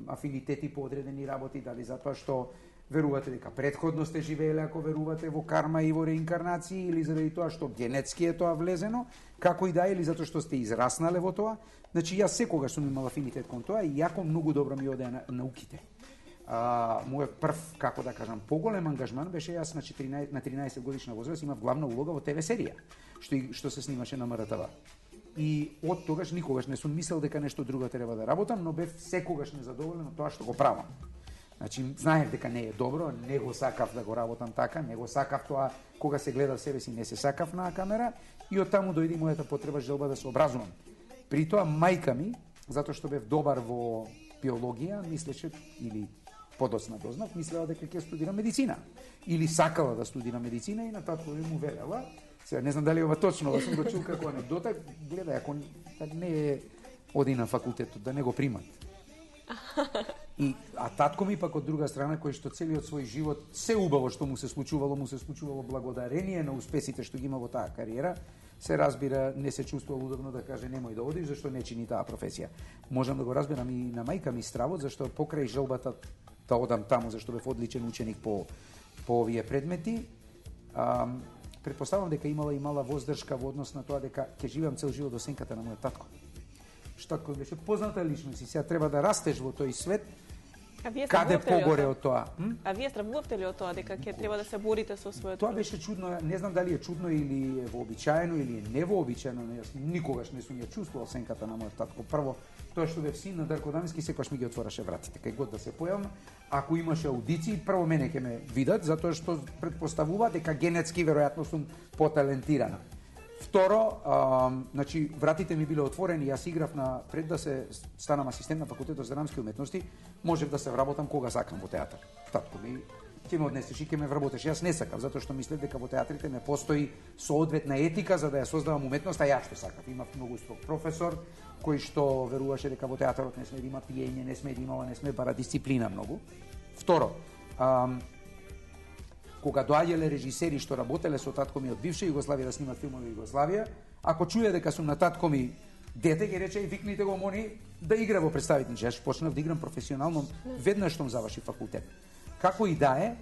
афинитети по одредени работи, дали затоа што верувате дека претходно сте живееле, ако верувате во карма и во реинкарнации, или заради тоа што генетски е тоа влезено, како и да, или затоа што сте израснале во тоа. Значи, јас секогаш сум имал афинитет кон тоа и јако многу добро ми одеа на науките. Мојот прв, како да кажам, поголем ангажман беше јас на 13 годишна возраст имав главна улога во ТВ серија, што се снимаше на МРТВ. И од тогаш никогаш не сум мислел дека нешто друго треба да работам, но бев секогаш незадоволен од тоа што го правам. Значи, знаев дека не е добро, не го сакав да го работам така, не го сакав тоа кога се гледа себе си, не се сакав на камера и од таму дојде мојата потреба, желба да се образувам. При тоа мајка ми, затоа што бев добар во биологија, мислеше или подоцна дознав, мислела дека ќе студира медицина. Или сакала да студира медицина и на татко му велела. Сега не знам дали ова точно, да сум го чул како анекдота, гледај, ако не е оди на факултетот, да не го примат. А татко ми пак од друга страна, кој што целиот свој живот, се убаво што му се случувало благодарение на успесите што ги има во таа кариера, се разбира, не се чувствувал удобно да каже немој да одиш, зашто не чини таа професија. Можам да го разберам и на мајка ми стравот, зашто покрај желбата да одам таму, зашто бев одличен ученик по овие предмети, претпоставам дека имала и мала воздршка во однос на тоа дека ќе живеам цел живот до сенката на мојот татко. Што кој беше позната личност и сега треба да растеш во тој свет. Каде погоре од тоа? А вие стравувавте ли од тоа дека ќе треба да се борите со својот? Тоа беше чудно, не знам дали е чудно или е вообичаено или е невообичаено, јас никогаш не сум ја чувствувал сенката на мојот татко. Прво, тоа што бев син на Дарко Даменски, секогаш ми ги отвораше вратите. Кај год да се појавам, ако имаше аудиции, прво мене ќе ме видат, затоа што претпоставува дека генетски веројатно сум поталентирана. Второ, значи вратите ми биле отворени, јас играв пред да се станам асистент на факултетот за драмски уметности, можев да се вработам кога сакам во театар. Татко ми ќе ме однесеш и ќе ме вработеш. Јас не сакав, затоа што мислев дека во театрите не постои соодветна етика за да ја создавам уметност, а јас што сакав. Имав многу строг професор кој што веруваше дека во театарот не сме да има пиење, не сме да бара дисциплина многу. Второ, кога доаѓале режисери што работеле со татко ми од бивша Југославија да снимат филмови во Југославија, ако чуе дека сум на татко ми дете, ќе рече и викните го мони да игра во представите. Јас почнав да играм професионално веднаш што заврши факултет. Како и да е,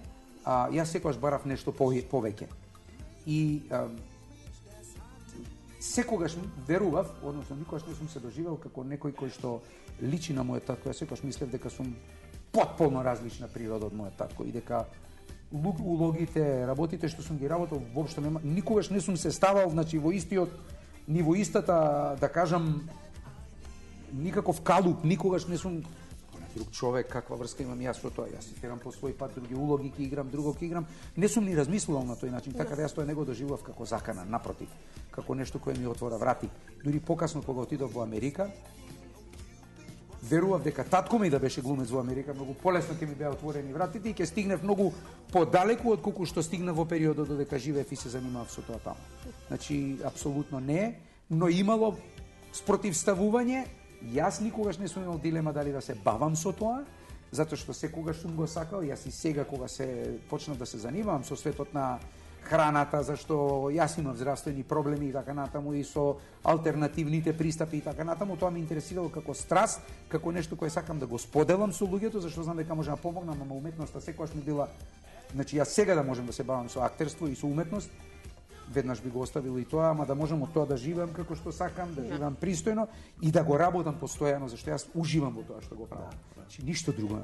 јас секогаш барав нешто повеќе. И секогаш верував, односно никогаш не сум се доживел како некој кој што личи на мојот татко. Јас секогаш мислев дека сум потполно различна природа од мојот татко и дека улогите, работите што сум ги работел, воопшто нема, никогаш не сум се ставал, значи во истиот, ни во истата, да кажам, никаков калуп, никогаш не сум друг човек, каква врска имам јас со тоа, јас играм по свој пат, други улоги ќе играм, друго ќе играм, не сум ни размислувал на тој начин, така да јас тоа не го доживував како закана, напротив, како нешто кое ми отвора врати. Дури покасно кога отидов во Америка, верував дека татко ми да беше глумец во Америка, многу полесно ќе ми беа отворени вратите и ќе стигнев многу подалеку од колку што стигнав во периодот додека живеев и се занимавав со тоа таму. Значи, апсолутно не, но имало спротивставување. Јас никогаш не сум имал дилема дали да се бавам со тоа, затоа што секогаш сум го сакал. Јас и сега кога се почнав да се занимавам со светот на храната, зашто јас имам здравствени проблеми и така натаму и со алтернативните пристапи и така натаму, тоа ме интересирало како страст, како нешто кое сакам да го споделам со луѓето, зашто знам дека можам да помогнам, ама уметноста секогаш ми била, значи јас сега да можам да се бавам со актерство и со уметност, веднаш би го оставил и тоа, ама да можам од тоа да живеам како што сакам, да живеам пристојно и да го работам постојано, зашто јас уживам во тоа што го правам. Значи ништо друго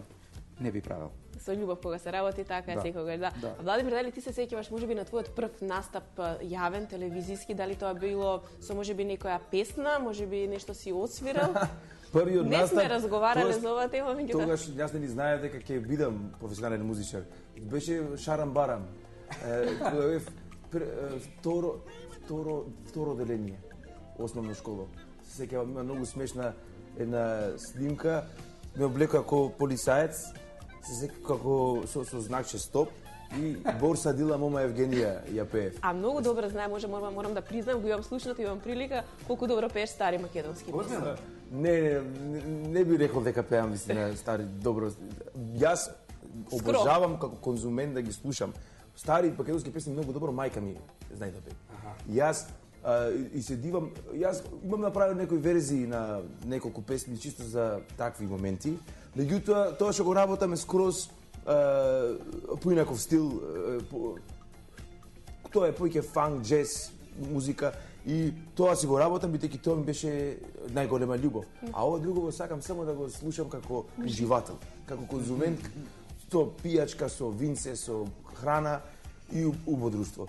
не би правил. Со љубов кога се работи така секогаш, да. Да. Владимир, дали ти се сеќаваш можеби на твојот прв настап јавен телевизиски, дали тоа било со можеби некоја песна, можеби нешто си освирал? Првиот Не настап. сме разговарале за оваа тема, меѓутоа. Тогаш јас не знаев дека ќе бидам професионален музичар. Беше шарам барам. Кога бев второ деление, основна школа. Се сеќавам, има многу смешна една снимка, ме облекува како полицаец, се сеќавам како со знакче стоп и Борса Дила Мома Евгенија ја пеев. А многу добро знае, морам да признам, го имам слушнато, имам прилика колку добро пееш стари македонски песни. Не би рекол дека пеам вистина стари добро. Јас обожавам како конзумент да ги слушам. Стари македонски песни многу добро мајка ми знае да пее. Јас и се дивам, јас имам направил некои верзии на неколку песни чисто за такви моменти. Меѓутоа, тоа што го работаме скроз поинаков стил, тоа е поиќе фанк, джез, музика и тоа си го работам бидејќи тоа ми беше најголема љубов. А ова друго го сакам само да го слушам како уживател, како конзумент, со пијачка, со винце, со храна и убаво друштво.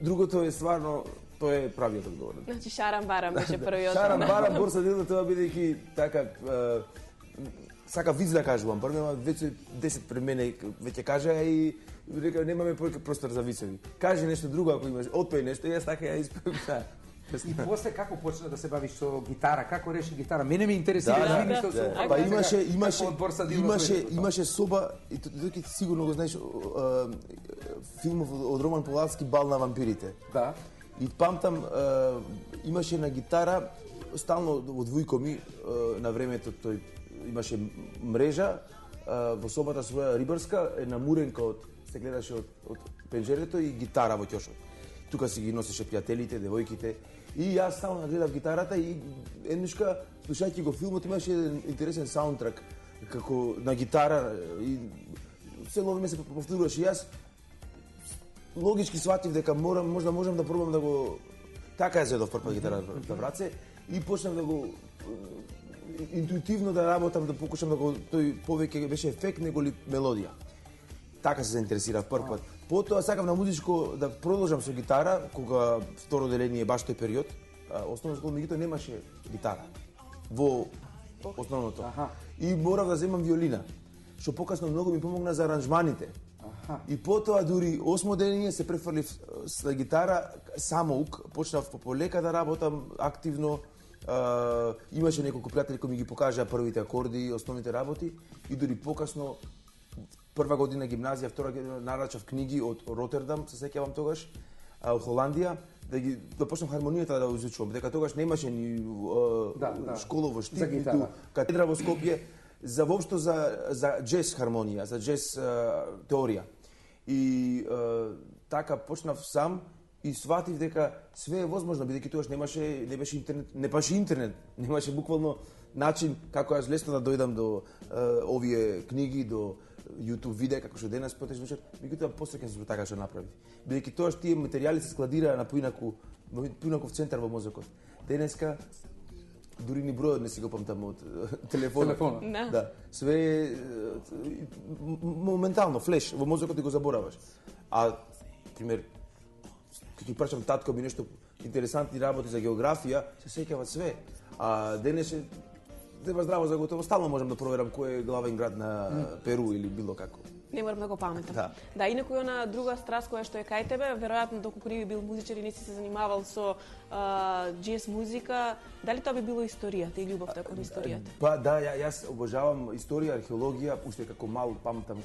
Другото е стварно, тоа е правиот одговор. Значи шарам барам беше првиот. Шарам барам, Борса Дила, тоа бидејќи така сака виц да кажувам. Првиот веќе 10 пред мене веќе кажа и река немаме повеќе простор за вицеви. Кажи нешто друго ако имаш, отпеј нешто, јас така ја испеам. И после како почна да се бавиш со гитара? Како реши гитара? Мене ме интересира, извини што се. Па имаше соба и тој сигурно го знаеш филмов од Роман Полански Бал на вампирите. Да. И памтам имаше на гитара стално од вујко ми на времето тој имаше мрежа во собата своја рибарска, една муренка се гледаше од пенџерето и гитара во ќошот. Тука си ги носеше пријателите, девојките. И јас стално гледав гитарата и еднашка, слушајќи го филмот, имаше еден интересен саундтрак како на гитара и цело време се повторуваше. Јас логички сватив дека можда можам да пробам да го така ја зедов прва гитара на враце и почнав да го интуитивно да работам, да покушам да го тој повеќе беше ефект него ли мелодија. Така се заинтересирав прв пат. Потоа сакав на музичко да продолжам со гитара, кога второ деление баш тој период. Основно школа меѓутоа немаше гитара во основното. И морав да земам виолина, што покасно многу ми помогна за аранжманите. И потоа дури осмо деление се префрлив со гитара самоук, почнав полека да работам активно. Имаше неколку пријатели кои ми ги покажаа првите акорди, основните работи и дури покасно прва година гимназија, втора година нарачав книги од Ротердам, се сеќавам тогаш, од Холандија, да почнам хармонијата да изучувам, дека тогаш немаше ни школа во Штип, ниту катедра во Скопје за воопшто за джез хармонија, за джез теорија. И така почнав сам и сватив дека све е возможно, бидејќи тогаш не беше интернет, не беше интернет, немаше буквално начин како јас лесно да дојдам до овие книги, до YouTube видеа како што денес потеш вечер, меѓутоа посреќен сум така што направи. Бидејќи тоа што тие материјали се складираа на поинаков центар во мозокот. Денеска дури ни бројот не си го памтам од телефонот. Да. Све моментално флеш во мозокот и го забораваш. А пример ќе прашам татко ми нешто интересантни работи за географија, се сеќават све. А денес треба здраво за готово, стално можам да проверам кој е главен град на Перу или било како. Не морам да го паметам. Да, инаку една друга страст која што е кај тебе, веројатно доколку не би бил музичар и не си се занимавал со джез музика, дали тоа би било историјата и љубовта кон историјата? Па да, јас обожавам историја, археологија, уште како мал памтам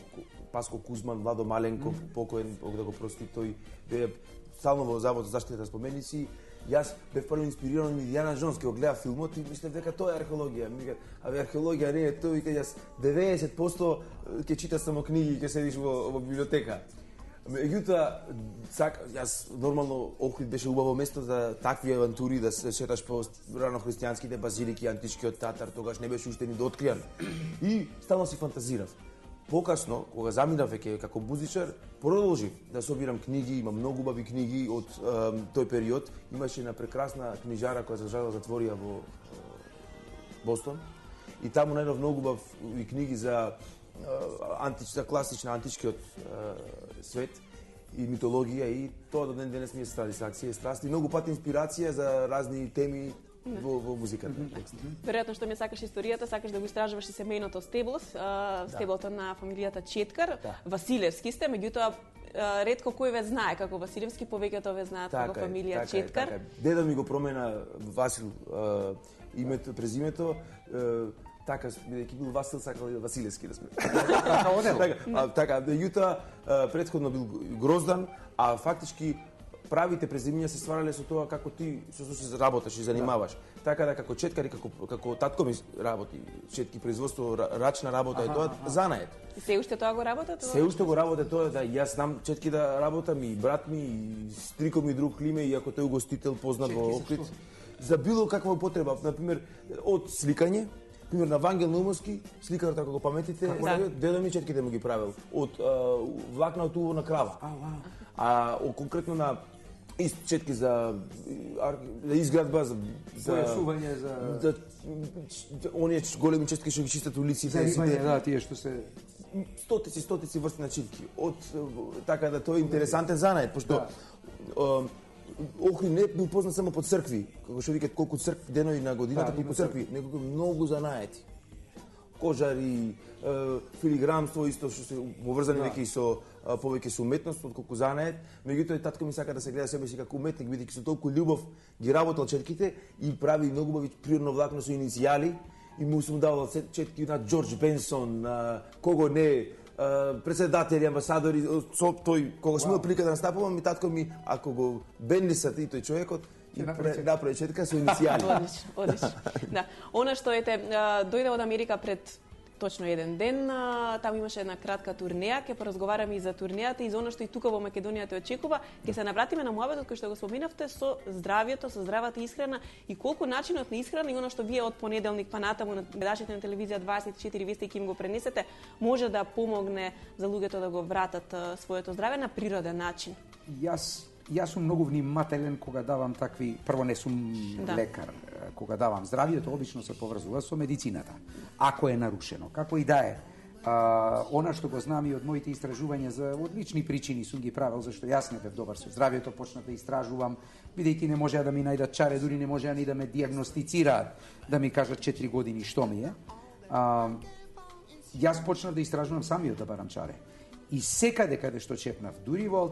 Паско Кузман, Владо Маленков, покоен, Бог да го прости, тој бе стално во Завод за заштита на споменици. Јас бев прво инспириран од Индијана Джонс, кога гледав филмот и мислев дека тоа е археологија. Абе археологија не е тоа, вика јас 90% ќе читаш само книги и ќе седиш во библиотека. Меѓутоа, јас нормално Охрид беше убаво место за такви авантури, да се шеташ по ранохристијанските базилики, античкиот Татар, тогаш не беше уште ни дооткријан. И стално си фантазирав. Покасно, кога заминав веќе како музичар, продолжив да собирам книги, има многу убави книги од тој период. Имаше една прекрасна книжара која за жал затворија во Бостон. И таму најдов многу убави книги за класична античкиот свет и митологија, и тоа до ден денес ми е сатисфакција и страст и многу пати инспирација за разни теми во музиката. Веројатно што ме сакаш историјата, сакаш да го истражуваш и семејното стебло, стеблото на фамилијата Четкар. Василевски сте, меѓутоа ретко кој ве знае како Василевски, повеќето ве знаат како фамилија Четкар. Деда ми го промена Васил името, презимето, така, бидејќи бил Васил, сакал и Василевски да сме. Така, меѓутоа претходно бил Гроздан, а фактички правите презимиња се стварале со тоа како ти со се работаш и занимаваш. Така да како четкар и како татко ми работи, четки производство, рачна работа и тоа занает. И се уште тоа го работат? Се уште го работат тоа, да јас знам четки да работам, и брат ми, и стриком ми друг Климе, и ако тој угостител познат во Охрид. За било каква потреба, например, од сликање, пример на Вангел Наумовски, сликар така го паметите, дедо ми четките му ги правил од влакна од уво на крава. А конкретно на четки за изградба, за појасување, за оние големи четки што ги чистат улиците, за рибање, да, тие што се стотици врсти на читки. Од така да тоа е интересантен занает, пошто Охрид не бил познат само по цркви, како што викат колку цркви денови на годината, колку цркви, неколку многу занаети. Кожари, филиграмство, исто што се поврзани веќе и со повеќе со уметност отколку занает. Меѓутоа татко ми сака да се гледа себе си како уметник, бидејќи со толку љубов ги работел четките и прави многу убави природно влакно со иницијали, и му сум давал четки на Џорџ Бенсон, на кого не, председатели, амбасадори, со тој кога сме прилика да настапувам, и татко ми, ако го бенлисат и тој човекот, и направи четка со иницијали. Одлично. Да. Она што дојде од Америка пред точно еден ден, таму имаше една кратка турнеја, ќе поразговараме и за турнејата и за она што и тука во Македонија те очекува. Ќе се навратиме на муабетот кој што го споминавте со здравјето, со здравата исхрана и колку начинот на исхрана и она што вие од понеделник па натаму на гледачите на телевизија 24 вести ќе им го пренесете, може да помогне за луѓето да го вратат своето здраве на природен начин. Јас сум многу внимателен кога давам такви, прво не сум лекар, кога давам здравјето, обично се поврзува со медицината. Ако е нарушено, како и да е. Она што го знам и од моите истражувања за одлични причини сум ги правил, зашто јас не бев добар со здравјето, почнав да истражувам, бидејќи не можеа да ми најдат чаре, дури не можеа ни да ме диагностицираат, да ми кажат 4 години што ми е. Јас почнав да истражувам самиот да барам чаре. И секаде каде што чепнав, дури во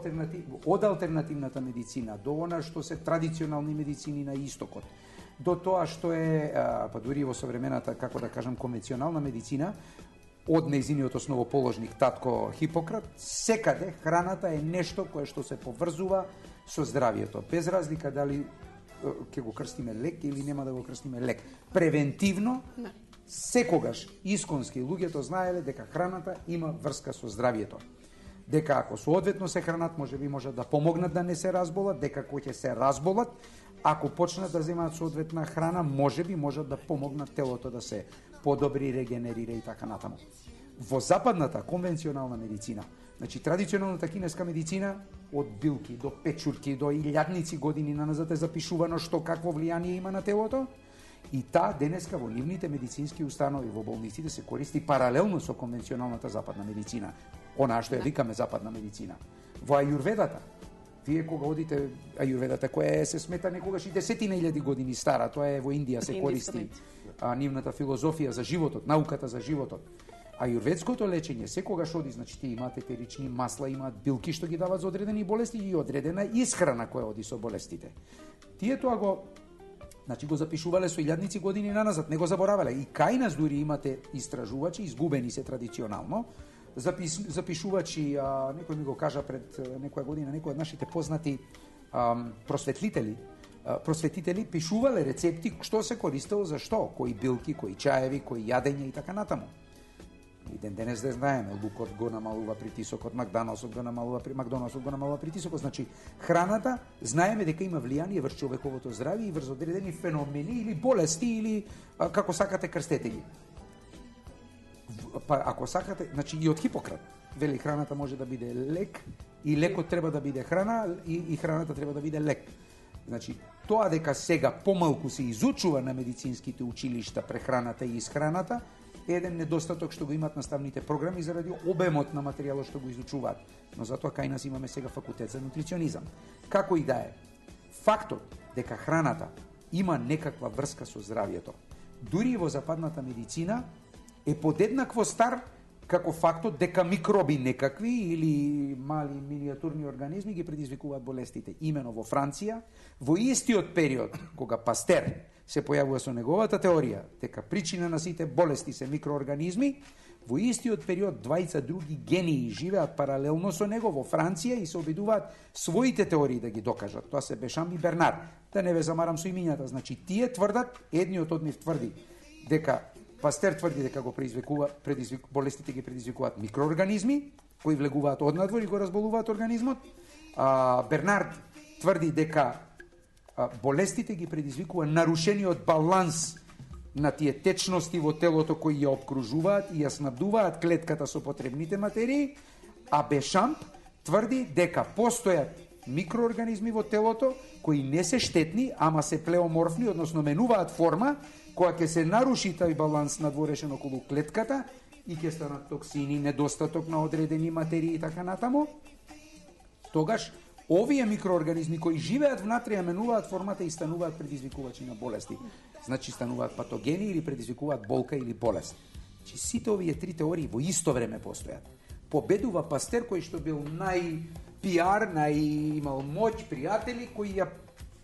од алтернативната медицина до она што се традиционални медицини на истокот, до тоа што е, па дури во современата, како да кажам, конвенционална медицина, од нејзиниот основоположник татко Хипократ, секаде храната е нешто кое што се поврзува со здравјето, без разлика дали ќе го крстиме лек или нема да го крстиме лек. Превентивно, секогаш исконски луѓето знаеле дека храната има врска со здравјето. Дека ако соодветно се хранат, можат да помогнат да не се разболат, дека кој ќе се разболат, ако почнат да земаат соодветна храна, можат да помогнат телото да се подобри, регенерира и така натаму. Во западната конвенционална медицина, значи традиционалната кинеска медицина, од билки до печурки до илјадници години наназад е запишувано што какво влијание има на телото, и таа денеска во нивните медицински установи во болниците се користи паралелно со конвенционалната западна медицина. Онаа што ја викаме западна медицина. Во ајурведата, вие кога одите, ајурведата која се смета некогаш и десетина илјади години стара, тоа е во Индија се користи нивната филозофија за животот, науката за животот. Ајурведското лечење секогаш оди, значи ти имате етерични масла, имаат билки што ги дават за одредени болести и одредена исхрана која оди со болестите. Тие тоа го го запишувале со илјадници години наназад, не го заборавале. И кај нас дури имате истражувачи, изгубени се традиционално, запишувачи, некој ми го кажа пред некоја година, некој од нашите познати просветители пишувале рецепти што се користело за што, кои билки, кои чаеви, кои јадење и така натаму. И ден денес да знаеме, лукот го намалува притисокот, Макдоналдсот го намалува притисокот, значи храната знаеме дека има влијание врз човековото здравје и врз одредени феномени или болести или како сакате крстете ги. Па ако сакате, значи и од Хипократ вели храната може да биде лек и лекот треба да биде храна и храната треба да биде лек. Значи тоа дека сега помалку се изучува на медицинските училишта прехраната и исхраната еден недостаток што го имаат наставните програми заради обемот на материјалот што го изучуваат. Но затоа кај нас имаме сега факултет за нутриционизам. Како и да е, фактот дека храната има некаква врска со здравјето, дури и во западната медицина, е подеднакво стар како фактот дека микроби некакви или мали миниатурни организми ги предизвикуваат болестите. Имено во Франција, во истиот период кога Пастер се појавува со неговата теорија дека причина на сите болести се микроорганизми, во истиот период двајца други гении живеат паралелно со него во Франција и се обидуваат своите теории да ги докажат. Тоа се Бешам и Бернар. Да не ве замарам со имињата. Значи, тие тврдат, едниот од нив тврди дека Пастер тврди дека го болестите ги предизвикуваат микроорганизми кои влегуваат однадвор и го разболуваат организмот. Бернард тврди дека болестите ги предизвикува нарушениот баланс на тие течности во телото кои ја обкружуваат и ја снабдуваат клетката со потребните материи, а Бешамп тврди дека постојат микроорганизми во телото кои не се штетни, ама се плеоморфни, односно менуваат форма, која ќе се наруши тај баланс надворешен околу клетката и ќе станат токсини, недостаток на одредени материи и така натаму, тогаш овие микроорганизми кои живеат внатре ја менуваат формата и стануваат предизвикувачи на болести. Значи стануваат патогени или предизвикуваат болка или болест. Значи сите овие три теории во исто време постојат. Победува Пастер кој што бил нај-пиар, имал моќ, пријатели кои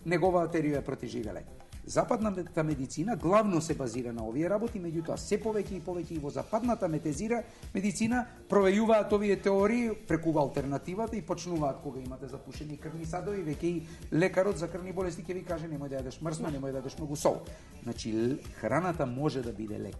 неговата теорија протеживеле. Западната медицина главно се базира на овие работи, меѓутоа се повеќе и повеќе и во западната медицина провејуваат овие теории преку алтернативата и почнуваат кога имате запушени крвни садови, веќе и лекарот за крвни болести ќе ви каже немој да јадеш мрсна, немој да јадеш многу сол. Значи храната може да биде лек.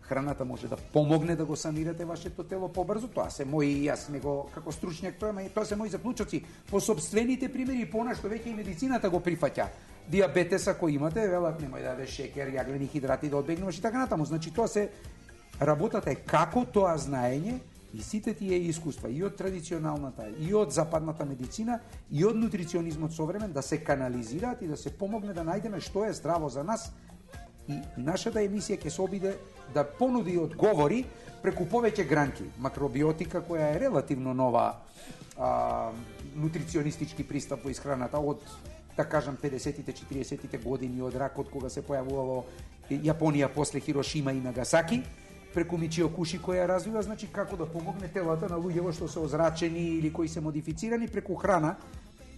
Храната може да помогне да го санирате вашето тело побрзо. Тоа се мои, јас него како стручњак, тоа се мои заклучоци по сопствените примери и по она што веќе и медицината го прифаќа. Диабетес ако имате, велат немој да јадеш шекер, јаглени хидрати да одбегнуваш и така натаму. Значи тоа се работата е како тоа знаење и сите тие искуства и од традиционалната и од западната медицина и од нутриционизмот современ да се канализираат и да се помогне да најдеме што е здраво за нас. И нашата емисија ќе се обиде да понуди одговори преку повеќе гранки. Макробиотика која е релативно нова нутриционистички пристап во исхраната од да кажам 50-тите, 40-тите години од ракот кога се појавува во Јапонија после Хирошима и Нагасаки, преку Мичио Куши која развива, значи како да помогне телата на луѓето што се озрачени или кои се модифицирани преку храна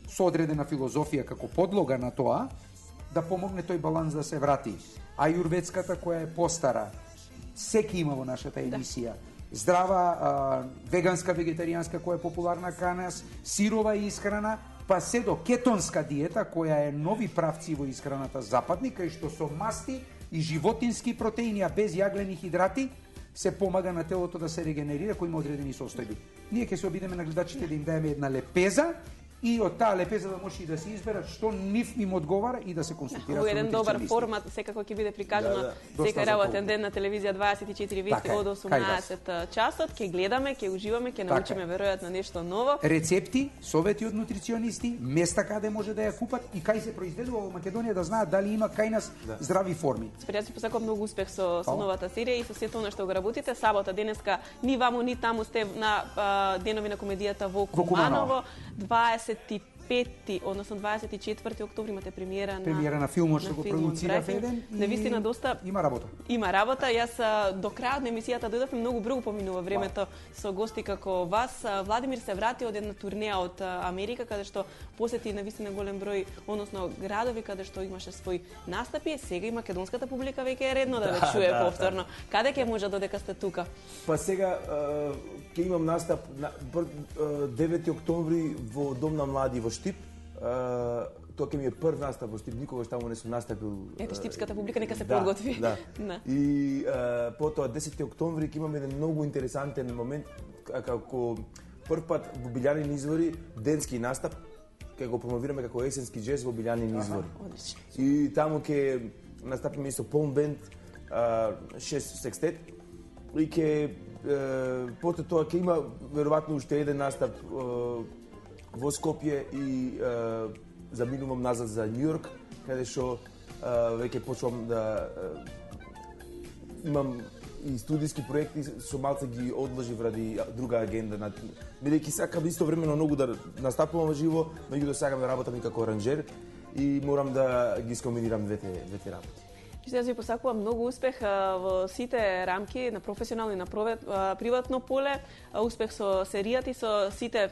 со одредена филозофија како подлога на тоа, да помогне тој баланс да се врати. Ајурведската која е постара, секи има во нашата емисија. Здрава, веганска, вегетаријанска која е популарна кај нас, сирова исхрана, па се до кетонска диета која е нови правци во исхраната западни, кај што со масти и животински протеини, а без јаглени хидрати, се помага на телото да се регенерира кој има одредени состојби. Ние ќе се обидеме на гледачите да им даеме една лепеза и од таа лепеза да може и да се изберат што нив им одговара и да се консултираат. Во еден добар формат секако ќе биде прикажано секој работен ден на телевизија 24 вести од 18 часот. Ќе гледаме, ќе уживаме, ќе научиме веројатно нешто ново. Рецепти, совети од нутриционисти, места каде може да ја купат и кај се произведува во Македонија, да знаат дали има кај нас здрави форми. Според си посакувам многу успех со новата серија и со сето она што го работите. Сабота денеска ни ваму ни таму сте на денови на комедијата во Куманово. 25, односно 24 октомври имате премиера на филмот што го продуцирав еден и навистина доста има работа. Има работа. Јас до крајот на емисијата дојдов многу брзо поминува времето со гости како вас. Владимир се врати од една турнеја од Америка каде што посети навистина голем број, односно градови каде што имаше свој настапи. Сега и македонската публика веќе е редно да ве чуе повторно. Каде ќе може додека сте тука? Па сега ќе имам настап 9 октомври во Дом на млади во Штип. тоа ќе ми е прв настап во Штип, никогаш таму не сум настапил. Ете, штипската публика нека се подготви. Да. И потоа 10 октомври ќе имаме еден многу интересантен момент, како прв пат во Билјанин извори, денски настап, ќе го промовираме како есенски џез во Билјанин извори. Одлично. И таму ќе настапиме со полн бенд, 6 секстет, и ќе после тоа ќе има веројатно уште еден настап во Скопје и заминувам назад за Њујорк, каде што веќе почнувам да имам и студиски проекти, со малце ги одложив ради друга агенда, бидејќи сакам истовремено многу да настапувам во живо, меѓутоа сакам да работам и како аранџер и морам да ги скомбинирам двете работи. Јас ви посакувам многу успех во сите рамки на професионално и на приватно поле, успех со серијата и со сите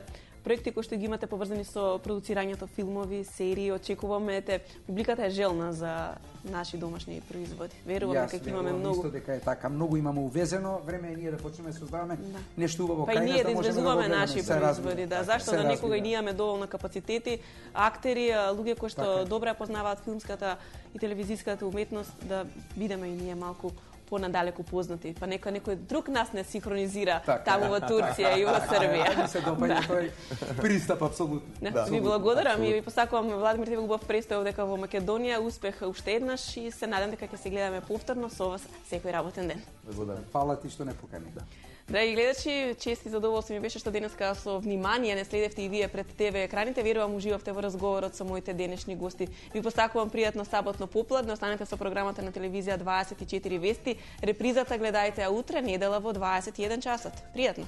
проекти кои што ги имате поврзани со продуцирањето филмови, серии. Очекуваме, публиката е желна за наши домашни производи. Верувам дека ќе имаме многу. Исто дека е така, многу имаме увезено, време е ние да почнеме да создаваме нешто убаво кај нас. Па и ние да можеме извезуваме го наши производи, да, зашто да никога ние имаме доволно капацитети, актери, луѓе кои што добро ја познаваат филмската и телевизиската уметност, да бидеме и ние малку понадалеку познати, па нека некој друг нас не синхронизира таму во Турција и во Србија. Ми се допаѓа тој пристап апсолутно. Ви благодарам и ви посакувам, Владимир, тебе убав представ дека во Македонија, успех уште еднаш и се надам дека ќе се гледаме повторно со вас секој работен ден. Благодарам. Фала ти што не покани. Драги гледачи, чест и задоволство ми беше што денеска со внимание не следевте и вие пред ТВ екраните. Верувам уживавте во разговорот со моите денешни гости. Ви посакувам пријатно саботно попладне. Останете со програмата на телевизија 24 Вести. Репризата гледајте утре, недела во 21 часот. Пријатно!